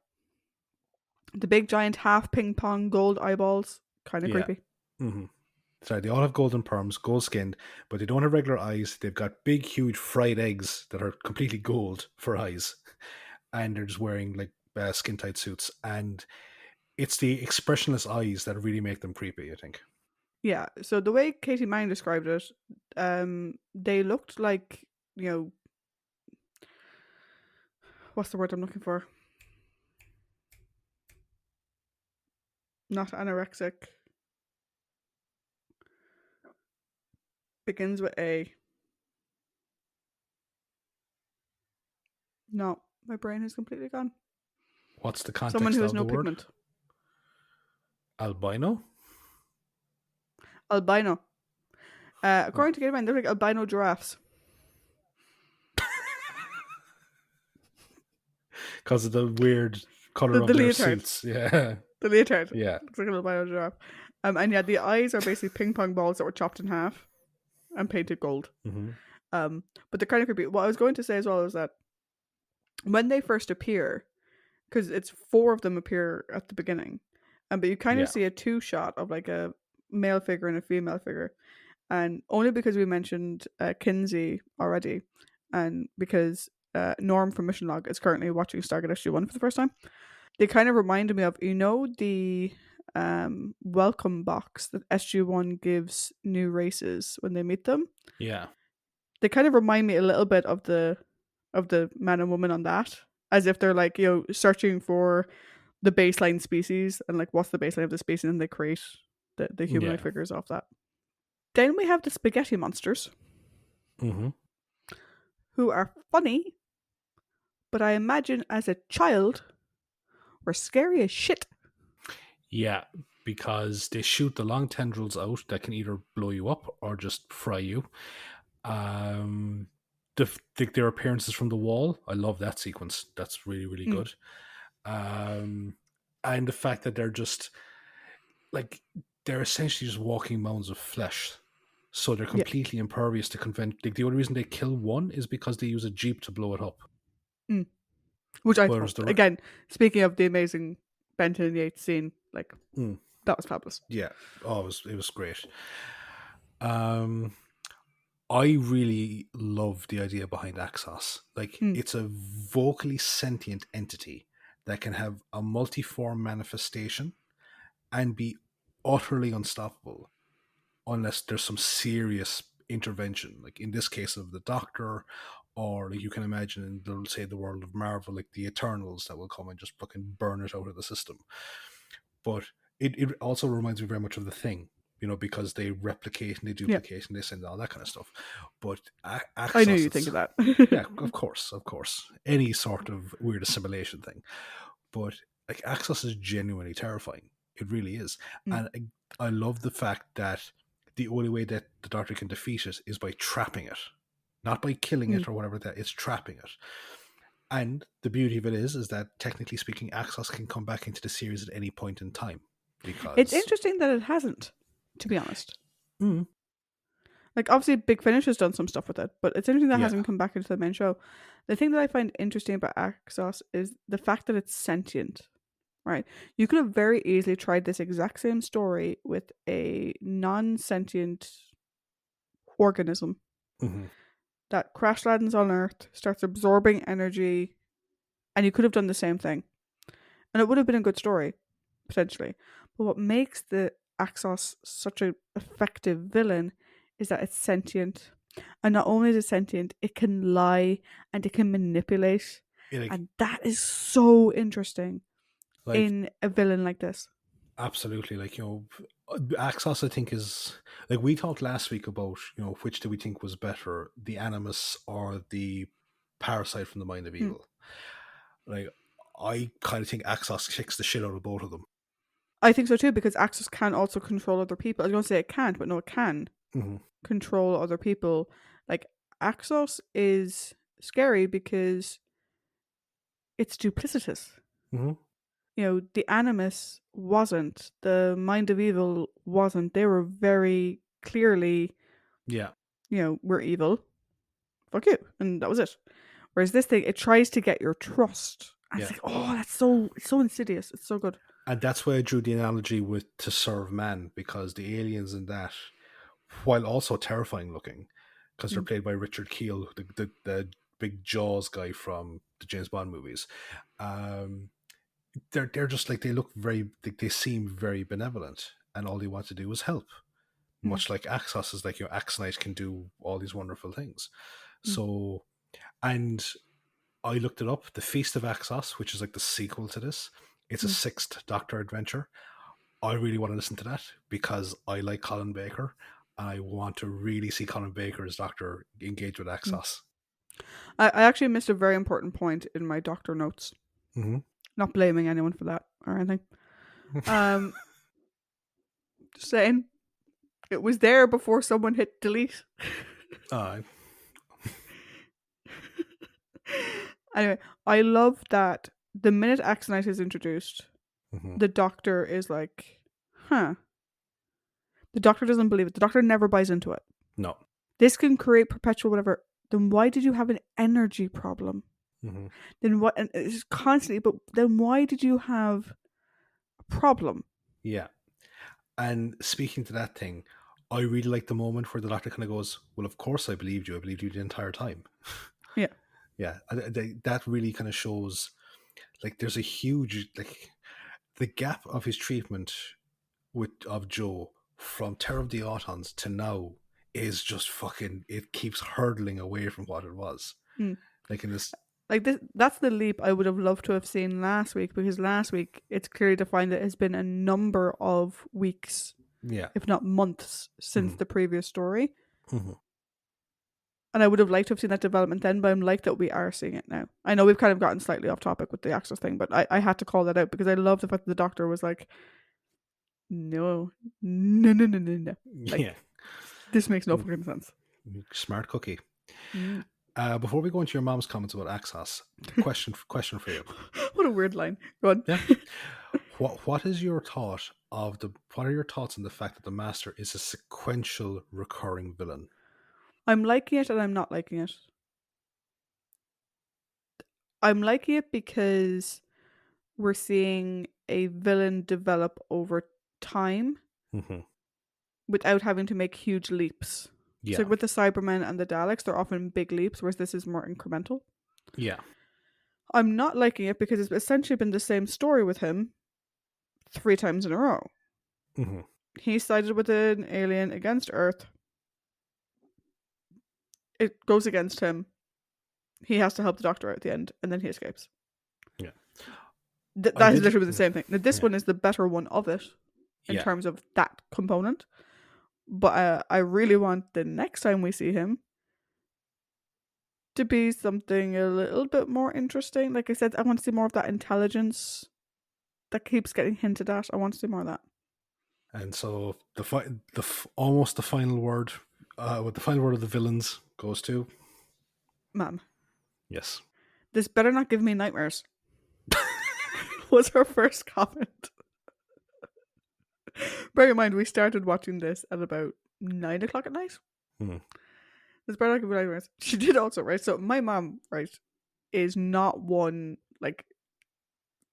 The big giant half ping pong gold eyeballs. Kind of creepy.
Mm-hmm. Sorry, they all have golden perms, gold skinned, but they don't have regular eyes. They've got big, huge fried eggs that are completely gold for eyes. And they're just wearing like skin tight suits. And it's the expressionless eyes that really make them creepy, I think.
Yeah, so the way Katie Mang described it, they looked like, what's the word I'm looking for? Not anorexic. Begins with A. No, my brain has completely gone.
What's the context
Someone who has
of
no
the word?
pigment.
Albino?
Albino. According to Katie Mang, they're like albino giraffes.
because of the weird color
The
of their
leotard.
suits. Yeah,
The leotard.
yeah.
Looks like a little bio giraffe. And yeah, the eyes are basically ping pong balls that were chopped in half and painted gold.
Hmm.
But they're kind of creepy. What I was going to say as well is that when they first appear, because it's four of them appear at the beginning, but you kind of
Yeah,
see a two shot of like a male figure and a female figure, and only because we mentioned Kinsey already, and because Norm from Mission Log is currently watching Stargate SG-1 for the first time, they kind of reminded me of, the welcome box that SG-1 gives new races when they meet them.
yeah,
They kind of remind me a little bit of the man and woman on that, as if they're like, searching for the baseline species and like what's the baseline of the species, and they create the humanoid
yeah.
figures off that. Then we have the spaghetti monsters,
Hmm.
who are funny, but I imagine as a child were scary as shit.
Yeah, because they shoot the long tendrils out that can either blow you up or just fry you. Um, their appearances from the wall, I love that sequence. That's really, really
Mm,
good. Um, and the fact that they're just like they're essentially just walking mounds of flesh. So they're
yeah.
completely impervious to convent. Like, the only reason they kill one is because they use a jeep to blow it up.
Mm. Which I
Whereas
thought, again, speaking of the amazing Benton and Yates scene, like,
mm,
that was fabulous.
yeah, oh, it was great. Um, I really love the idea behind Axos. Like,
Mm,
it's a vocally sentient entity that can have a multiform manifestation and be utterly unstoppable unless there's some serious intervention. Like in this case of the Doctor, or like you can imagine in say the world of Marvel, like the Eternals that will come and just fucking burn it out of the system. But it also reminds me very much of the Thing, because they replicate and they
yeah.
duplicate and they send all that kind of stuff. But
I knew
Axos,
you'd think
it's
of that.
yeah, of course, any sort of weird assimilation thing. But like Axos is genuinely terrifying. It really is,
Mm,
and I love the fact that the only way that the Doctor can defeat it is by trapping it, not by killing
mm.
it or whatever. That it's trapping it. And the beauty of it is that technically speaking, Axos can come back into the series at any point in time
It's
because
interesting that it hasn't, to be honest.
mm,
Like, obviously, Big Finish has done some stuff with it, but it's interesting that it
yeah,
hasn't come back into the main show. The thing that I find interesting about Axos is the fact that it's sentient, right? You could have very easily tried this exact same story with a non sentient organism
hmm,
that crash lands on Earth, starts absorbing energy, and you could have done the same thing. And it would have been a good story, potentially. But what makes the Axos such an effective villain is that it's sentient. And not only is it sentient, it can lie and it can manipulate.
like
And that is so interesting
like
in a villain like this.
absolutely, like Axos, I think, is like we talked last week about which do we think was better, the Animus or the Parasite from the Mind of
Hmm.
Evil. Like, I kind of think Axos kicks the shit out of both of them.
I think so too, because Axos can also control other people. I was going to say it can't, but no, it can
Hmm.
control other people. Like, Axos is scary because it's duplicitous.
Hmm.
The Animus wasn't. The Mind of Evil wasn't. They were very clearly,
Yeah,
we're evil. Fuck you. And that was it. Whereas this thing, it tries to get your trust. And it's
yeah,
like, oh, it's so insidious. It's so good.
and that's why I drew the analogy with To Serve Man, because the aliens in that, while also terrifying looking, because they're
Mm,
played by Richard Keel, the big Jaws guy from the James Bond movies. Um, they're just like, they look they seem very benevolent, and all they want to do is help.
mm,
Much like Axos is like, Axonite can do all these wonderful things.
mm,
So, and I looked it up. The Feast of Axos, which is like the sequel to this, it's a
mm,
sixth Doctor adventure. I really want to listen to that because I like Colin Baker. And I want to really see Colin Baker as Doctor engage with
mm.
Axos.
I actually missed a very important point in my doctor notes.
Mm-hmm.
Not blaming anyone for that or anything. Um, just saying it was there before someone hit delete.
uh,
Anyway, I love that the minute Axonite is introduced,
Hmm.
the Doctor is like, huh. The Doctor doesn't believe it. The Doctor never buys into it.
No.
This can create perpetual whatever. Then why did you have an energy problem?
Hmm.
Then what? And it's constantly, but then why did you have a problem?
Yeah. And speaking to that thing, I really like the moment where the doctor kind of goes, "Well, of course I believed you. I believed you the entire time."
Yeah.
Yeah, that really kind of shows like there's a huge like the gap of his treatment with of Joe from Terror of the Autons to now is just fucking. It keeps hurtling away from what it was.
Mm.
Like in this,
Like this, that's the leap I would have loved to have seen last week, because last week it's clearly defined that it has been a number of weeks,
yeah.
if not months, since
Hmm.
the previous story.
Hmm.
And I would have liked to have seen that development then, but I'm like that we are seeing it now. I know we've kind of gotten slightly off topic with the Axis thing, but I had to call that out because I love the fact that the Doctor was like, no, no, no, no, no, no.
Yeah.
Like, this makes no fucking sense.
Smart cookie.
Mm.
Before we go into your mom's comments about Axos, question for you.
What a weird line. Go on.
Yeah. What is your thought of the what are your thoughts on the fact that the Master is a sequential recurring villain?
I'm liking it and I'm not liking it. I'm liking it because we're seeing a villain develop over time
Hmm.
without having to make huge leaps. So
Yeah.
like with the Cybermen and the Daleks, they're often big leaps, whereas this is more incremental.
Yeah.
I'm not liking it because it's essentially been the same story with him 3 times in a row.
Hmm.
He sided with an alien against Earth. It goes against him. He has to help the Doctor out at the end, and then he escapes.
Yeah. I
That is
did.
literally the same thing. Now, this
Yeah.
one is the better one of it in
Yeah.
terms of that component. But I really want the next time we see him to be something a little bit more interesting. Like I said, I want to see more of that intelligence that keeps getting hinted at. I want to see more of that.
And so almost the final word, with the final word of the villains goes to
Ma'am,
yes.
this better not give me nightmares. Was her first comment. Bear in mind, we started watching this at about 9 o'clock at night.
Hmm.
This better not give me nightmares. She did also, right? So my mom, right, is not one like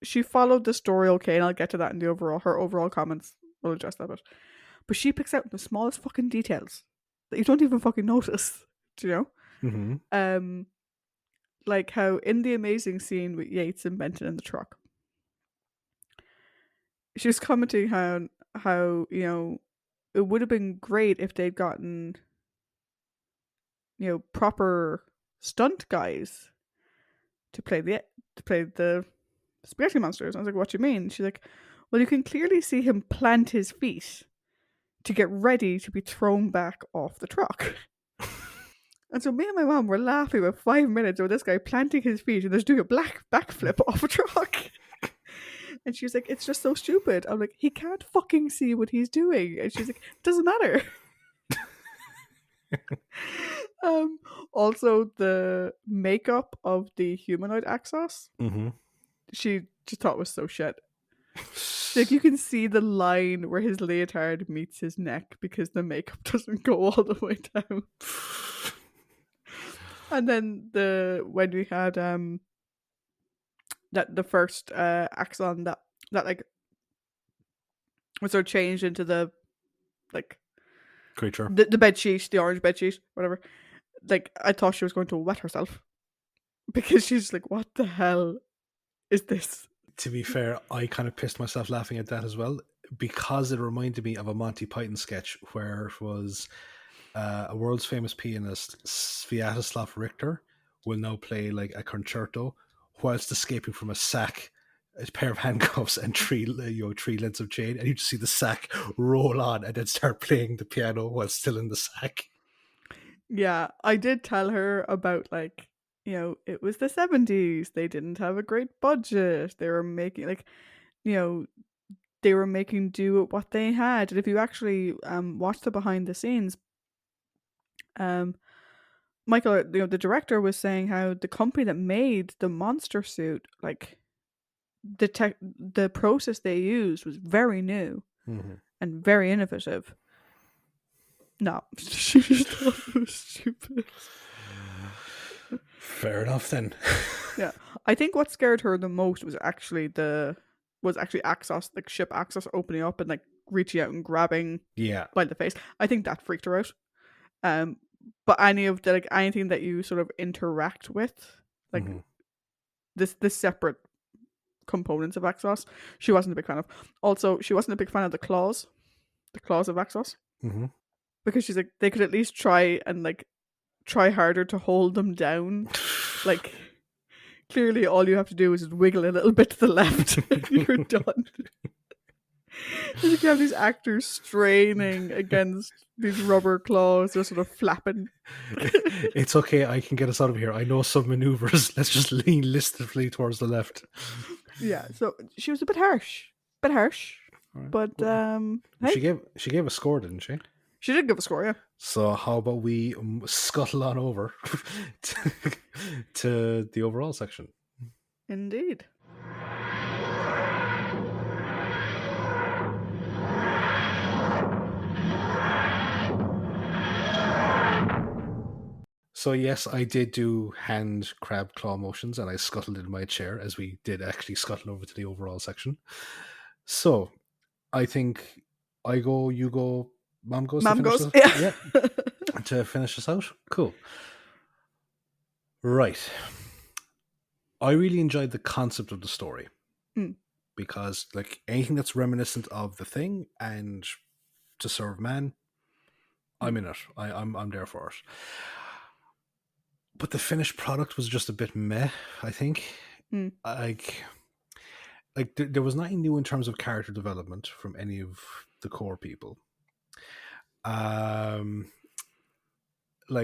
she followed the story okay, and I'll get to that in the overall her overall comments. We'll address that bit. But she picks out the smallest fucking details that you don't even fucking notice. Do you know?
Hmm.
Um, like how in the amazing scene with Yates and Benton in the truck, she was commenting how it would have been great if they'd gotten proper stunt guys to play the spaghetti monsters. I was like, what do you mean? She's like, well, you can clearly see him plant his feet to get ready to be thrown back off the truck. And so me and my mom were laughing about 5 minutes over this guy planting his feet and just doing a black backflip off a truck. And she's like, it's just so stupid. I'm like, he can't fucking see what he's doing. And she's like, doesn't matter. um, Also, the makeup of the humanoid Axos,
Hmm.
she just thought was so shit. Like you can see the line where his leotard meets his neck because the makeup doesn't go all the way down. And then when we had that the first axon that like was sort of changed into the like
Creature.
the bed sheet, the orange bed sheet, whatever. Like I thought she was going to wet herself because she's like, what the hell is this?
To be fair, I kind of pissed myself laughing at that as well because it reminded me of a Monty Python sketch where it was a world's famous pianist, Sviatoslav Richter, will now play like a concerto whilst escaping from a sack, a pair of handcuffs, and three lengths of chain, and you just see the sack roll on and then start playing the piano while still in the sack.
Yeah, I did tell her about like it was the 70s. They didn't have a great budget. They were making you know they were making do with what they had. And if you actually watch the behind the scenes, um Michael, the director was saying how the company that made the monster suit, like the process they used was very new
Mm-hmm.
and very innovative. No, she just thought it was stupid.
Fair enough then.
Yeah, I think what scared her the most was actually Axos, like ship Axos opening up and like reaching out and grabbing
Yeah.
by the face. I think that freaked her out. Um, but anything that you sort of interact with, like
Mm-hmm.
this separate components of Axos, she wasn't a big fan of. Also, she wasn't a big fan of the claws of Axos,
Mm-hmm.
because she's like they could at least try and like try harder to hold them down. Like clearly, all you have to do is just wiggle a little bit to the left, and you're done. And you can have these actors straining against these rubber claws, they're sort of flapping.
It's okay. I can get us out of here. I know some maneuvers. Let's just lean listlessly towards the left.
Yeah, so she was a bit harsh. Bit harsh.
All right.
But
Well,
hey,
she gave a score, didn't she?
she did give a score, yeah.
So how about we scuttle on over to, to the overall section?
Indeed.
So yes, I did do hand crab claw motions, and I scuttled in my chair as we did actually scuttle over to the overall section. So I think I go, you go, mom goes to
Mom
finish
goes,
this.
yeah.
Yeah, to finish this out. Cool. Right. I really enjoyed the concept of the story
Mm.
because, like, anything that's reminiscent of the thing and to serve man, I'm in it. I'm there for it. But the finished product was just a bit meh. I think,
Mm.
there was nothing new in terms of character development from any of the core people. Like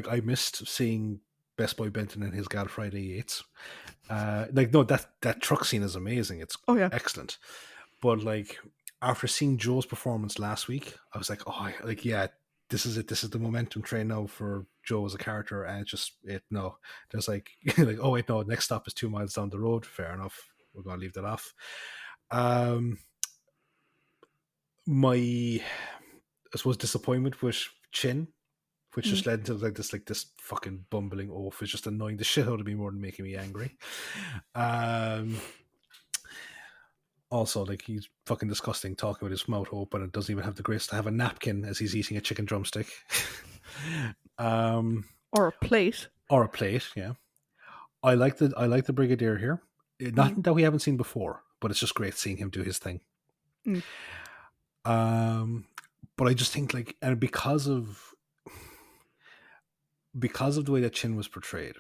I missed seeing Best Boy Benton and his gal Friday Yates. No, that truck scene is amazing. It's
Oh, yeah.
excellent. But like after seeing Joe's performance last week, I was like, yeah, this is it. This is the momentum train now for Joe as a character, and no. There's like like, oh wait, no, next stop is 2 miles down the road. Fair enough. We're gonna leave that off. My I suppose disappointment with Chin, which
Mm.
just led to this fucking bumbling oaf, is just annoying the shit out of me more than making me angry. Also, like, he's fucking disgusting talking with his mouth open and doesn't even have the grace to have a napkin as he's eating a chicken drumstick.
Or a plate.
Or a plate, yeah. I like the Brigadier here. Nothing that we haven't seen before, but it's just great seeing him do his thing.
Mm.
But I just think, like, and because of the way that Chin was portrayed,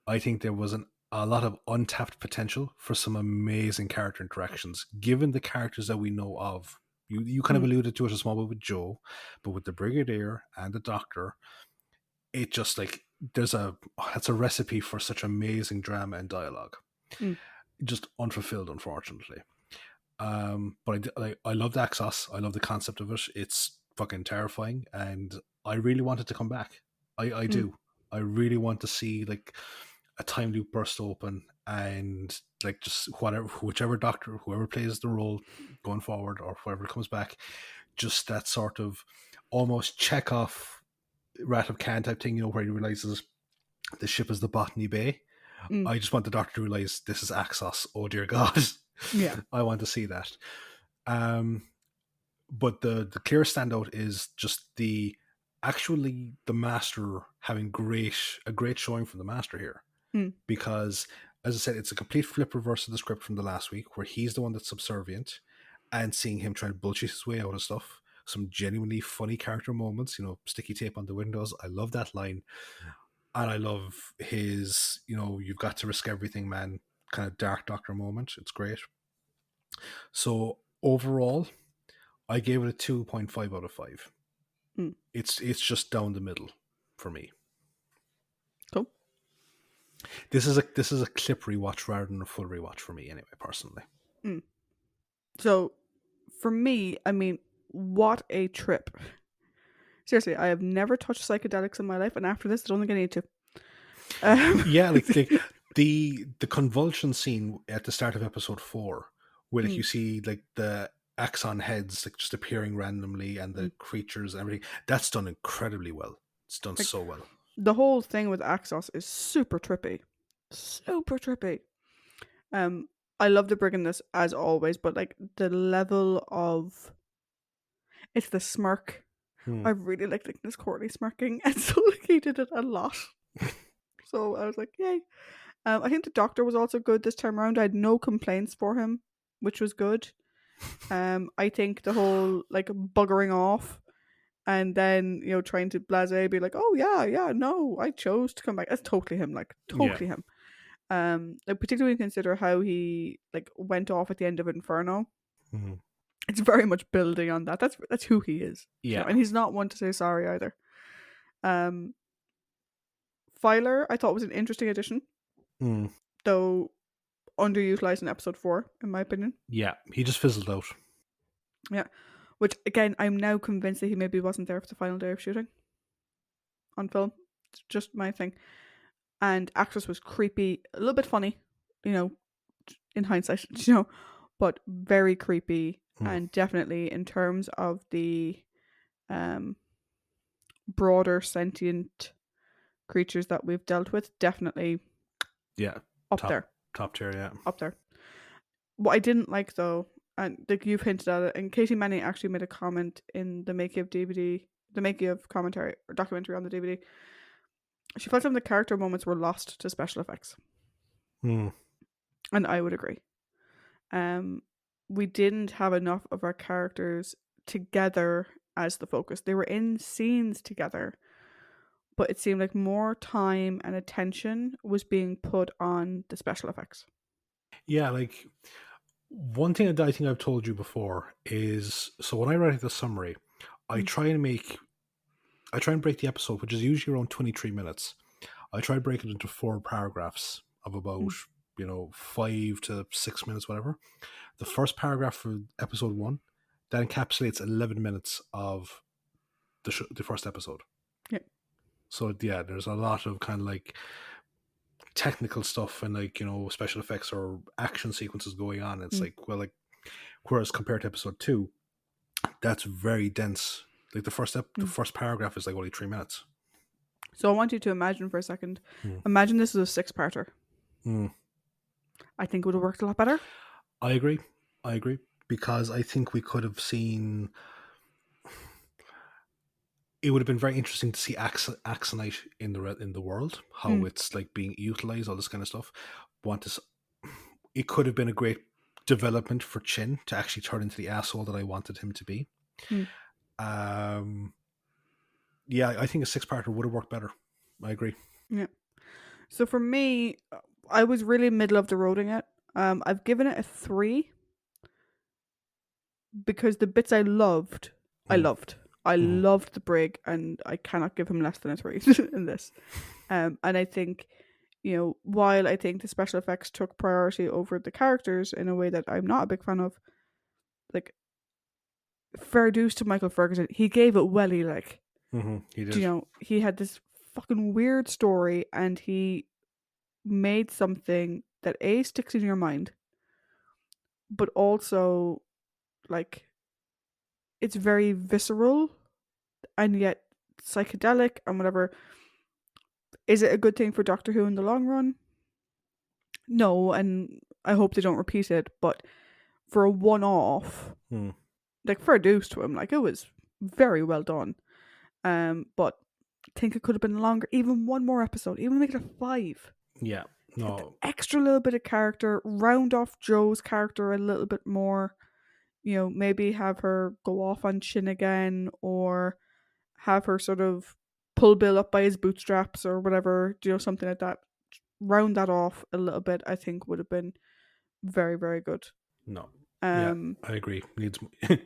I think there was a lot of untapped potential for some amazing character interactions, given the characters that we know of. You kind of alluded to it a small bit with Joe, but with the Brigadier and the Doctor, it just like that's a recipe for such amazing drama and dialogue. Just unfulfilled, unfortunately. But I love the Axos. I love the concept of it. It's fucking terrifying, and I really want it to come back. I do. I really want to see like a time loop burst open, and like just whichever doctor, whoever plays the role going forward, or whoever comes back, just that sort of almost check off Rat of Khan type thing, where he realizes the ship is the Botany Bay. I just want the doctor to realize this is Axos. Oh dear God.
Yeah.
I want to see that. But the clear standout is just the master having a great showing from the master here. Because, as I said, it's a complete flip reverse of the script from the last week, where he's the one that's subservient, and seeing him try and bullshit his way out of stuff. Some genuinely funny character moments, sticky tape on the windows. I love that line. And I love his, you've got to risk everything, man, kind of dark doctor moment. It's great. So overall, I gave it a 2.5 out of 5. It's just down the middle for me.
Cool.
This is a clip rewatch rather than a full rewatch for me, anyway, personally.
So, for me, I mean, what a trip. Seriously, I have never touched psychedelics in my life, and after this, I don't think I need to.
Yeah, like the convulsion scene at the start of episode 4 where like you see like the axon heads like just appearing randomly and the creatures and everything. That's done incredibly well. It's done
Like,
so well.
the whole thing with Axos is super trippy. Super trippy. Um, I love the brig in this as always, but like the level of it's the smirk.
Hmm.
I really like Nicholas Courtney smirking, and so like, he did it a lot. So I was like, yay. I think the Doctor was also good this time around. I had no complaints for him, which was good. I think the whole like buggering off and then trying to blase be like, oh yeah, no, I chose to come back. That's totally him, like
Yeah.
totally him. Like, particularly consider how he like went off at the end of Inferno.
Hmm.
It's very much building on that. That's who he is.
Yeah.
And he's not one to say sorry either. Um, Filer, I thought was an interesting addition,
Hmm.
though underutilized in episode 4, in my opinion.
Yeah. He just fizzled out.
Yeah, which again, I'm now convinced that he maybe wasn't there for the final day of shooting on film. It's just my thing. And Actress was creepy, a little bit funny, you know, in hindsight, but very creepy,
Hmm.
and definitely in terms of the um broader sentient creatures that we've dealt with, definitely
Yeah.
up
Top
there,
top tier. Yeah.
up there. What I didn't like though, and like you've hinted at it, and Katie Manning actually made a comment in the making of DVD, the making of commentary or documentary on the DVD. She felt some of the character moments were lost to special effects,
Hmm.
and I would agree. Um, we didn't have enough of our characters together as the focus. They were in scenes together, but it seemed like more time and attention was being put on the special effects.
Yeah. Like one thing that I think I've told you before is so when I write the summary, I
Mm,
try and make I try and break the episode, which is usually around 23 minutes. I try to break it into 4 paragraphs of about,
mm,
5 to 6 minutes, whatever. The first paragraph for episode 1, that encapsulates 11 minutes of the first episode.
yeah.
So, yeah, there's a lot of kind of like technical stuff and like, special effects or action sequences going on. It's
Mm,
like, well, like, whereas compared to episode 2, that's very dense. Like the
mm.
first paragraph is like only 3 minutes.
So I want you to imagine for a second.
Hmm.
Imagine this is a six-parter.
Hmm.
I think it would have worked a lot better.
I agree. I agree because I think we could have seen. It would have been very interesting to see Axonite in the world, how
Mm,
it's like being utilized, all this kind of stuff. Want to? It could have been a great development for Chin to actually turn into the asshole that I wanted him to be.
mm,
Um, yeah, I think a six-parter would have worked better. I agree.
yeah. So for me, I was really middle of the roading it. I've given it a 3 because the bits I loved, I
Mm,
loved. I
mm,
loved the brig, and I cannot give him less than a 3 in this. And I think, while I think the special effects took priority over the characters in a way that I'm not a big fan of, like, fair dues to Michael Ferguson, he gave it well. He
he did.
he had this fucking weird story, and he made something that A, sticks in your mind, but also like it's very visceral and yet psychedelic and whatever. Is it a good thing for Doctor Who in the long run? No, and I hope they don't repeat it, but for a one off,
Mm,
like, fair dues to him, like, it was very well done. But I think it could have been longer, even one more episode, even make it a 5.
yeah.
Get the
No.
extra little bit of character, round off Joe's character a little bit more, maybe have her go off on Chin again, or have her sort of pull Bill up by his bootstraps or whatever, something like that. Round that off a little bit, I think would have been very, very good.
No. Yeah,
Um,
I agree. Needs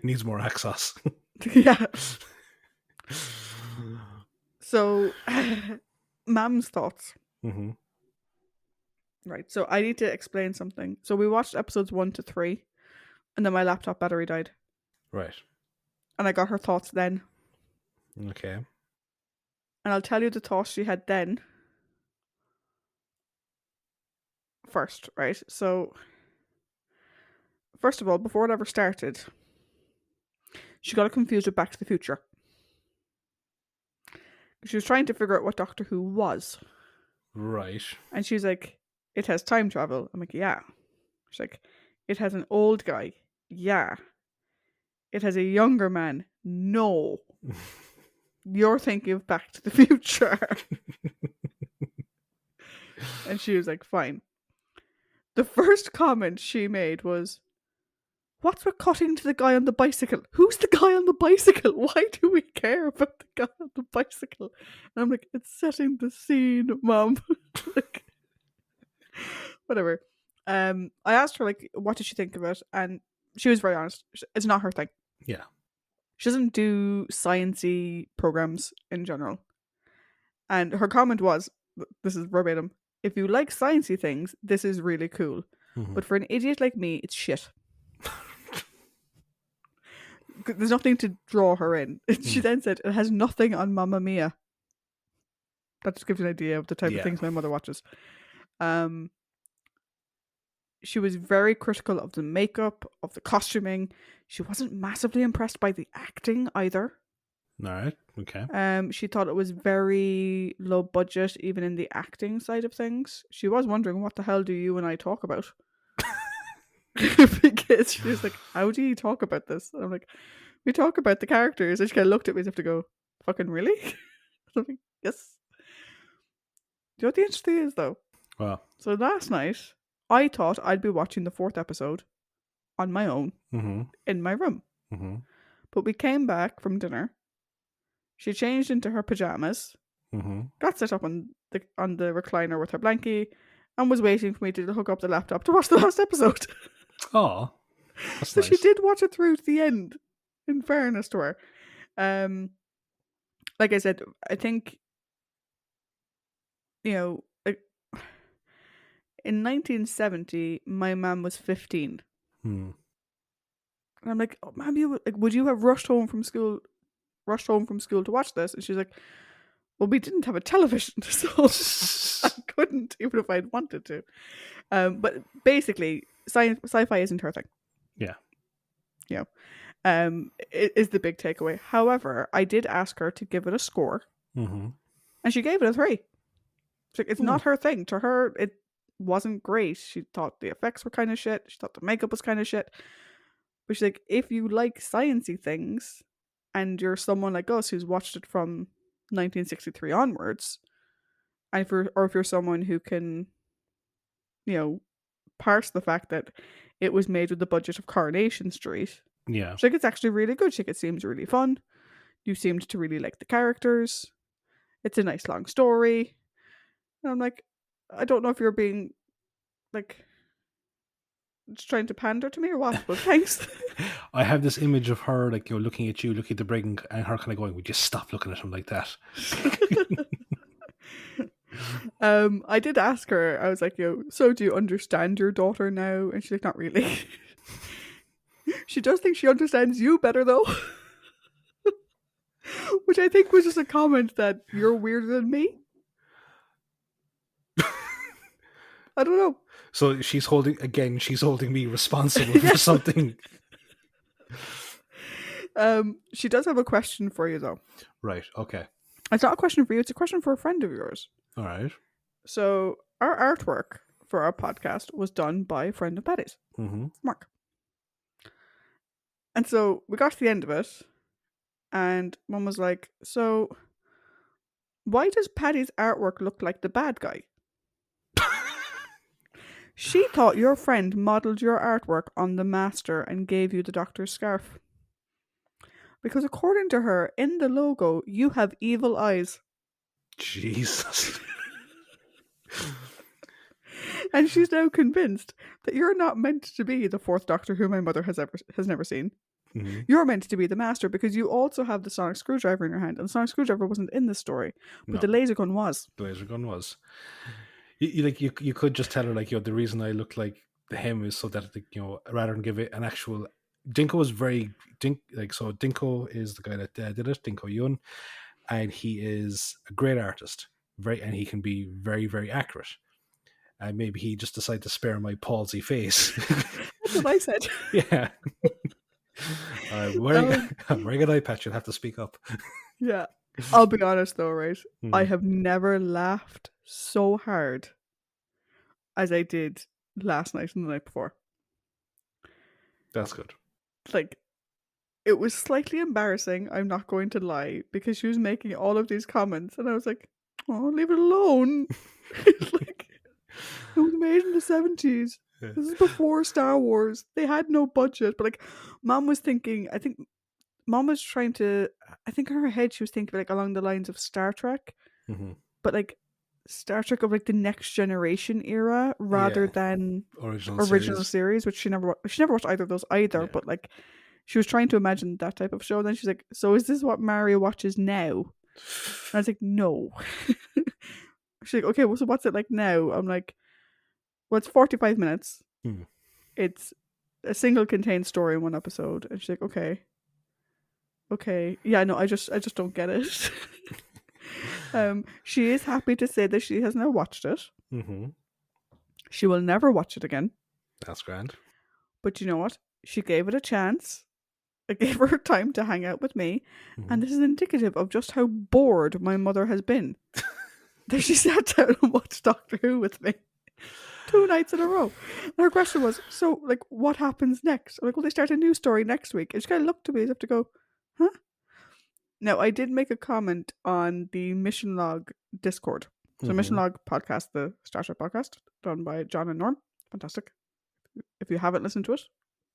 needs more Axos.
yeah. So, Mam's thoughts.
Hmm.
Right. So I need to explain something. So we watched episodes 1 to 3, and then my laptop battery died,
Right.
and I got her thoughts then.
Okay.
And I'll tell you the thoughts she had then first, right? So First of all, before it ever started, she got it confused with Back to the Future. She was trying to figure out what Doctor Who was.
Right.
And she's like, it has time travel. I'm like, yeah. She's like, it has an old guy. Yeah. It has a younger man. No. You're thinking of Back to the Future. And she was like, fine. The first comment she made was, what's with cutting to the guy on the bicycle? Who's the guy on the bicycle? Why do we care about the guy on the bicycle? And I'm like, it's setting the scene, Mom. Like, whatever. I asked her, like, what did she think of it? And she was very honest. It's not her thing.
Yeah.
She doesn't do sciencey programs in general. And her comment was, this is verbatim, if you like sciencey things, this is really cool.
Mhm.
But for an idiot like me, it's shit. There's nothing to draw her in. She then said, it has nothing on Mamma Mia. That just gives you an idea of the type of things my mother watches. She was very critical of the makeup, of the costuming. She wasn't massively impressed by the acting either.
All right. Okay.
She thought it was very low budget, even in the acting side of things. She was wondering, what the hell do you and I talk about? Because she was like, how do you talk about this? And I'm like, we talk about the characters. And she kind of looked at me as if to go, fucking really? I'm like, yes. Do you know what the interesting is, though?
Well.
So last night, I thought I'd be watching the 4th episode on my own in my room. But we came back from dinner. She changed into her pajamas, got set up on the recliner with her blankie, and was waiting for me to hook up the laptop to watch the last episode.
Oh, that's
so
nice.
She did watch it through to the end, in fairness to her. Like I said, I think, like, in 1970, my mum was 15. And I'm like, oh, Mum, would you have rushed home from school to watch this? And she's like, well, we didn't have a television, so I couldn't, even if I'd wanted to. But basically, sci-fi isn't her thing.
Yeah.
It is the big takeaway. However, I did ask her to give it a score, and she gave it a 3. It's not her thing. To her, it wasn't great. She thought the effects were kind of shit. She thought the makeup was kind of shit. But she's like, if you like sciencey things, and you're someone like us who's watched it from 1963 onwards, and if you're someone who can, parse the fact that it was made with the budget of Coronation Street.
Yeah.
She's like, it's actually really good. She's like, it seems really fun. You seemed to really like the characters. It's a nice long story. And I'm like, I don't know if you're being, like, just trying to pander to me or what, but thanks.
I have this image of her, like, looking at the brig, and her kind of going, would you stop looking at him like that?
I did ask her, I was like, so do you understand your daughter now? And she's like, not really. She does think she understands you better, though. Which I think was just a comment that you're weirder than me. I don't know.
So she's holding me responsible for something.
She does have a question for you, though.
Right, okay.
It's not a question for you, it's a question for a friend of yours.
All right.
So our artwork for our podcast was done by a friend of Paddy's, Mark. And so we got to the end of it, and Mum was like, so why does Paddy's artwork look like the bad guy? She thought your friend modelled your artwork on the Master and gave you the Doctor's scarf. Because according to her, in the logo, you have evil eyes.
Jesus.
And she's now convinced that you're not meant to be the 4th Doctor who my mother has never seen. You're meant to be the Master because you also have the sonic screwdriver in your hand, and the sonic screwdriver wasn't in the story, but the laser gun was.
The laser gun was. You could just tell her, like, the reason I look like him is so that, rather than give it an actual. Dinko was so Dinko is the guy that did it, Dinko Yun, and he is a great artist, and he can be very, very accurate. And maybe he just decided to spare my palsy face.
That's what I said.
Yeah. I'm wearing an eye patch. You'll have to speak up.
Yeah. I'll be honest though, right? I
Hmm.
have never laughed so hard as I did last night and the night before.
That's good.
Like, it was slightly embarrassing, I'm not going to lie, because she was making all of these comments and I was like, oh, leave it alone. It's like, it was made in the 70s.
Yeah.
This is before Star Wars. They had no budget. But like, Mom was thinking, I think Mom was trying to, I think in her head she was thinking like along the lines of Star Trek,
Mm-hmm.
but like Star Trek of like the Next Generation era rather
Yeah.
than
Original
original
series.
series, which she never watched either of those either.
Yeah.
But like, she was trying to imagine that type of show. And then she's like, "So is this what Mario watches now?" And I was like, "No." She's like, "Okay, well, so what's it like now?" I'm like, "Well, it's 45 minutes.
Hmm.
It's a single contained story in one episode." And she's like, okay, yeah, no, I just don't get it. She is happy to say that she has now watched it.
Mm-hmm.
She will never watch it again.
That's grand.
But you know what? She gave it a chance. I gave her time to hang out with me,
Mm-hmm.
and this is indicative of just how bored my mother has been. That she sat down and watched Doctor Who with me 2 nights in a row. And her question was, "So, like, what happens next?" I'm like, "Well, they start a new story next week." And she kind of looked at me as if to go, "Huh?" Now, I did make a comment on the Mission Log Discord. So,
Mm-hmm.
Mission Log podcast, the Star Trek podcast, done by John and Norm. Fantastic. If you haven't listened to it,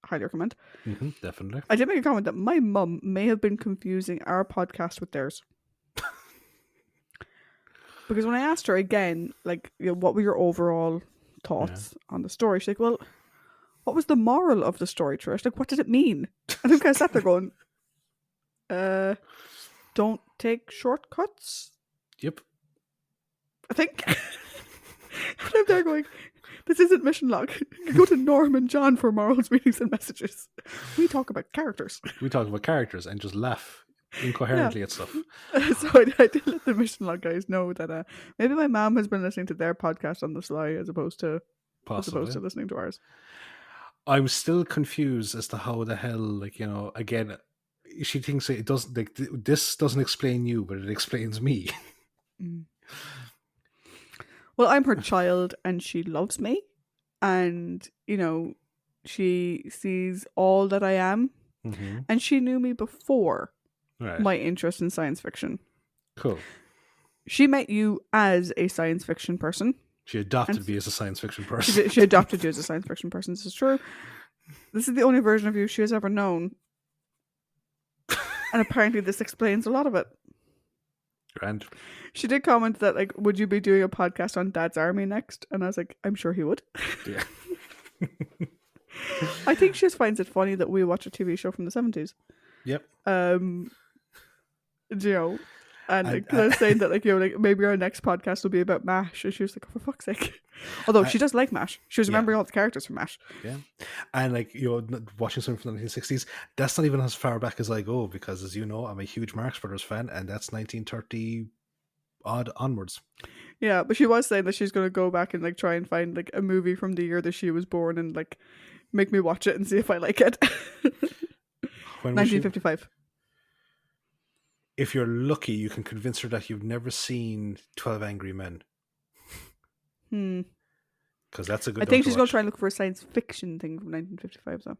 highly recommend.
Mm-hmm. Definitely.
I did make a comment that my mum may have been confusing our podcast with theirs. Because when I asked her again, like, you know, what were your overall thoughts on the story? She's like, "Well, what was the moral of the story, Trish? Like, what did it mean?" And I'm kind of sat there going, don't take shortcuts,
Yep.
I think. And I'm there going, this isn't Mission Log. You go to Norm and John for morals, meanings, and messages. We talk about characters.
We talk about characters and just laugh incoherently at stuff.
So I did let the Mission Log guys know that maybe my mom has been listening to their podcast on the sly as opposed to
Possibly.
listening to ours.
I'm still confused as to how the hell, like, you know, again, she thinks it doesn't, like, this doesn't explain you, but it explains me.
Mm. Well, I'm her child and she loves me. And, you know, she sees all that I am.
Mm-hmm.
And she knew me before
Right.
my interest in science fiction.
Cool.
She met you as a science fiction person.
She adopted
And
me as a science fiction person.
She adopted you as a science fiction person. This is true. This is the only version of you she has ever known. And apparently this explains a lot of it.
Grand.
She did comment that, like, would you be doing a podcast on Dad's Army next? And I was like, I'm sure he would.
Yeah.
I think she just finds it funny that we watch a TV show from the 70s.
Yep.
You know, and like, I was saying that, like, you know, like maybe our next podcast will be about MASH, and she was like, oh, for fuck's sake. Although she does like MASH, she was remembering all the characters from MASH.
Yeah, and like, you know, watching something from the 1960s, that's not even as far back as I go, because as you know, I'm a huge Marx Brothers fan, and that's 1930 odd onwards.
Yeah, but she was saying that she's going to go back and like try and find like a movie from the year that she was born and like make me watch it and see if I like it.
When was
1955.
If you're lucky, you can convince her that you've never seen 12 Angry Men. Because that's a good.
I think she's going to try and look for a science fiction thing from 1955, though.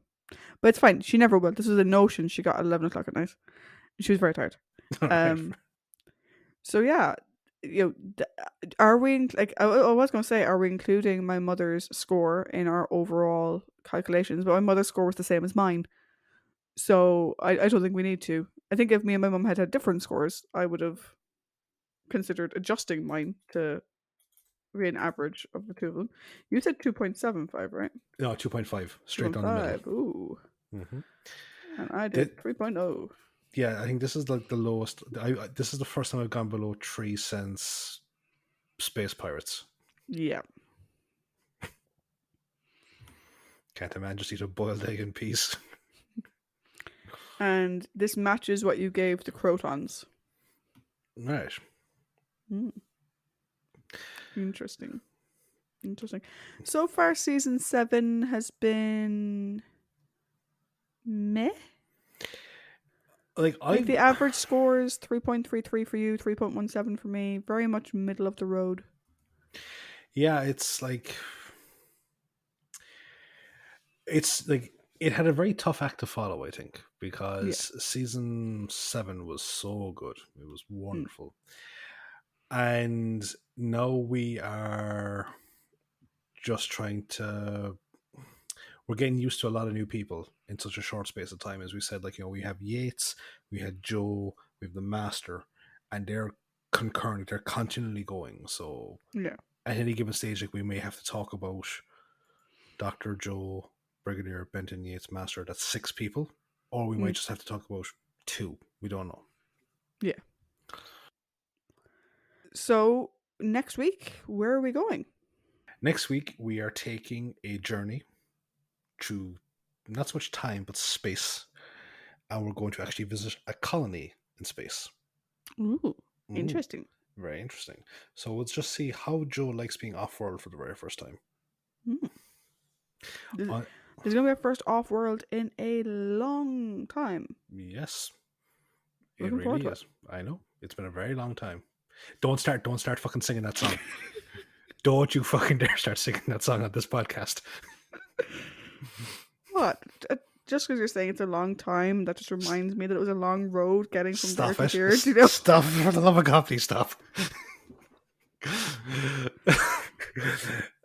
But it's fine. She never will. This was a notion she got at 11 o'clock at night. She was very tired. So yeah, you know, are we like? I was going to say, are we including my mother's score in our overall calculations? But my mother's score was the same as mine, so I don't think we need to. I think if me and my mum had different scores, I would have considered adjusting mine to be an average of the two of them. You said 2.75, right?
No, 2.5, straight down the middle.
Ooh.
Mm-hmm.
And I did 3.0.
Yeah, I think this is like the lowest. This is the first time I've gone below 3 since Space Pirates.
Yeah.
Can't imagine just eat a boiled egg in peace.
And this matches what you gave the Crotons.
Right.
Interesting. Interesting. So far, season 7 has been meh.
Like
Like
I,
the average score is 3.33 for you, 3.17 for me. Very much middle of the road.
yeah, it's like it had a very tough act to follow, I think,
Yeah.
because season 7 was so good. It was
Mm.
wonderful. And now we are just trying to we're getting used to a lot of new people in such a short space of time. As we said, like, we have Yates, we had Joe, we have the Master, and they're concurrent, they're continually going. So
Yeah.
at any given stage, like, we may have to talk about Dr. Joe, Brigadier, Benton, Yates, Master. That's 6 people. Or we
Mm.
might just have to talk about 2. We don't know.
Yeah. So next week, where are we going?
Next week, we are taking a journey through not so much time, but space. And we're going to actually visit a colony in space.
Ooh,
Ooh,
interesting.
very interesting. So let's just see how Joe likes being off world for the very first time.
Mm. This
Uh,
is going to be our first off world in a long time.
yes, it
Looking forward
really
to it.
is. I know. It's been a very long time. Don't start fucking singing that song. Don't you fucking dare start singing that song on this podcast.
What? Just because you're saying it's a long time, that just reminds me that it was a long road getting from there
Stop
to
it.
here, do you know?
Stop, for the love of God, please stop.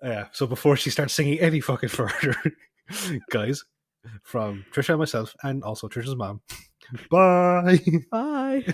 Yeah, so before she starts singing any fucking further, guys, from Trisha and myself, and also Trisha's mom, bye.
Bye.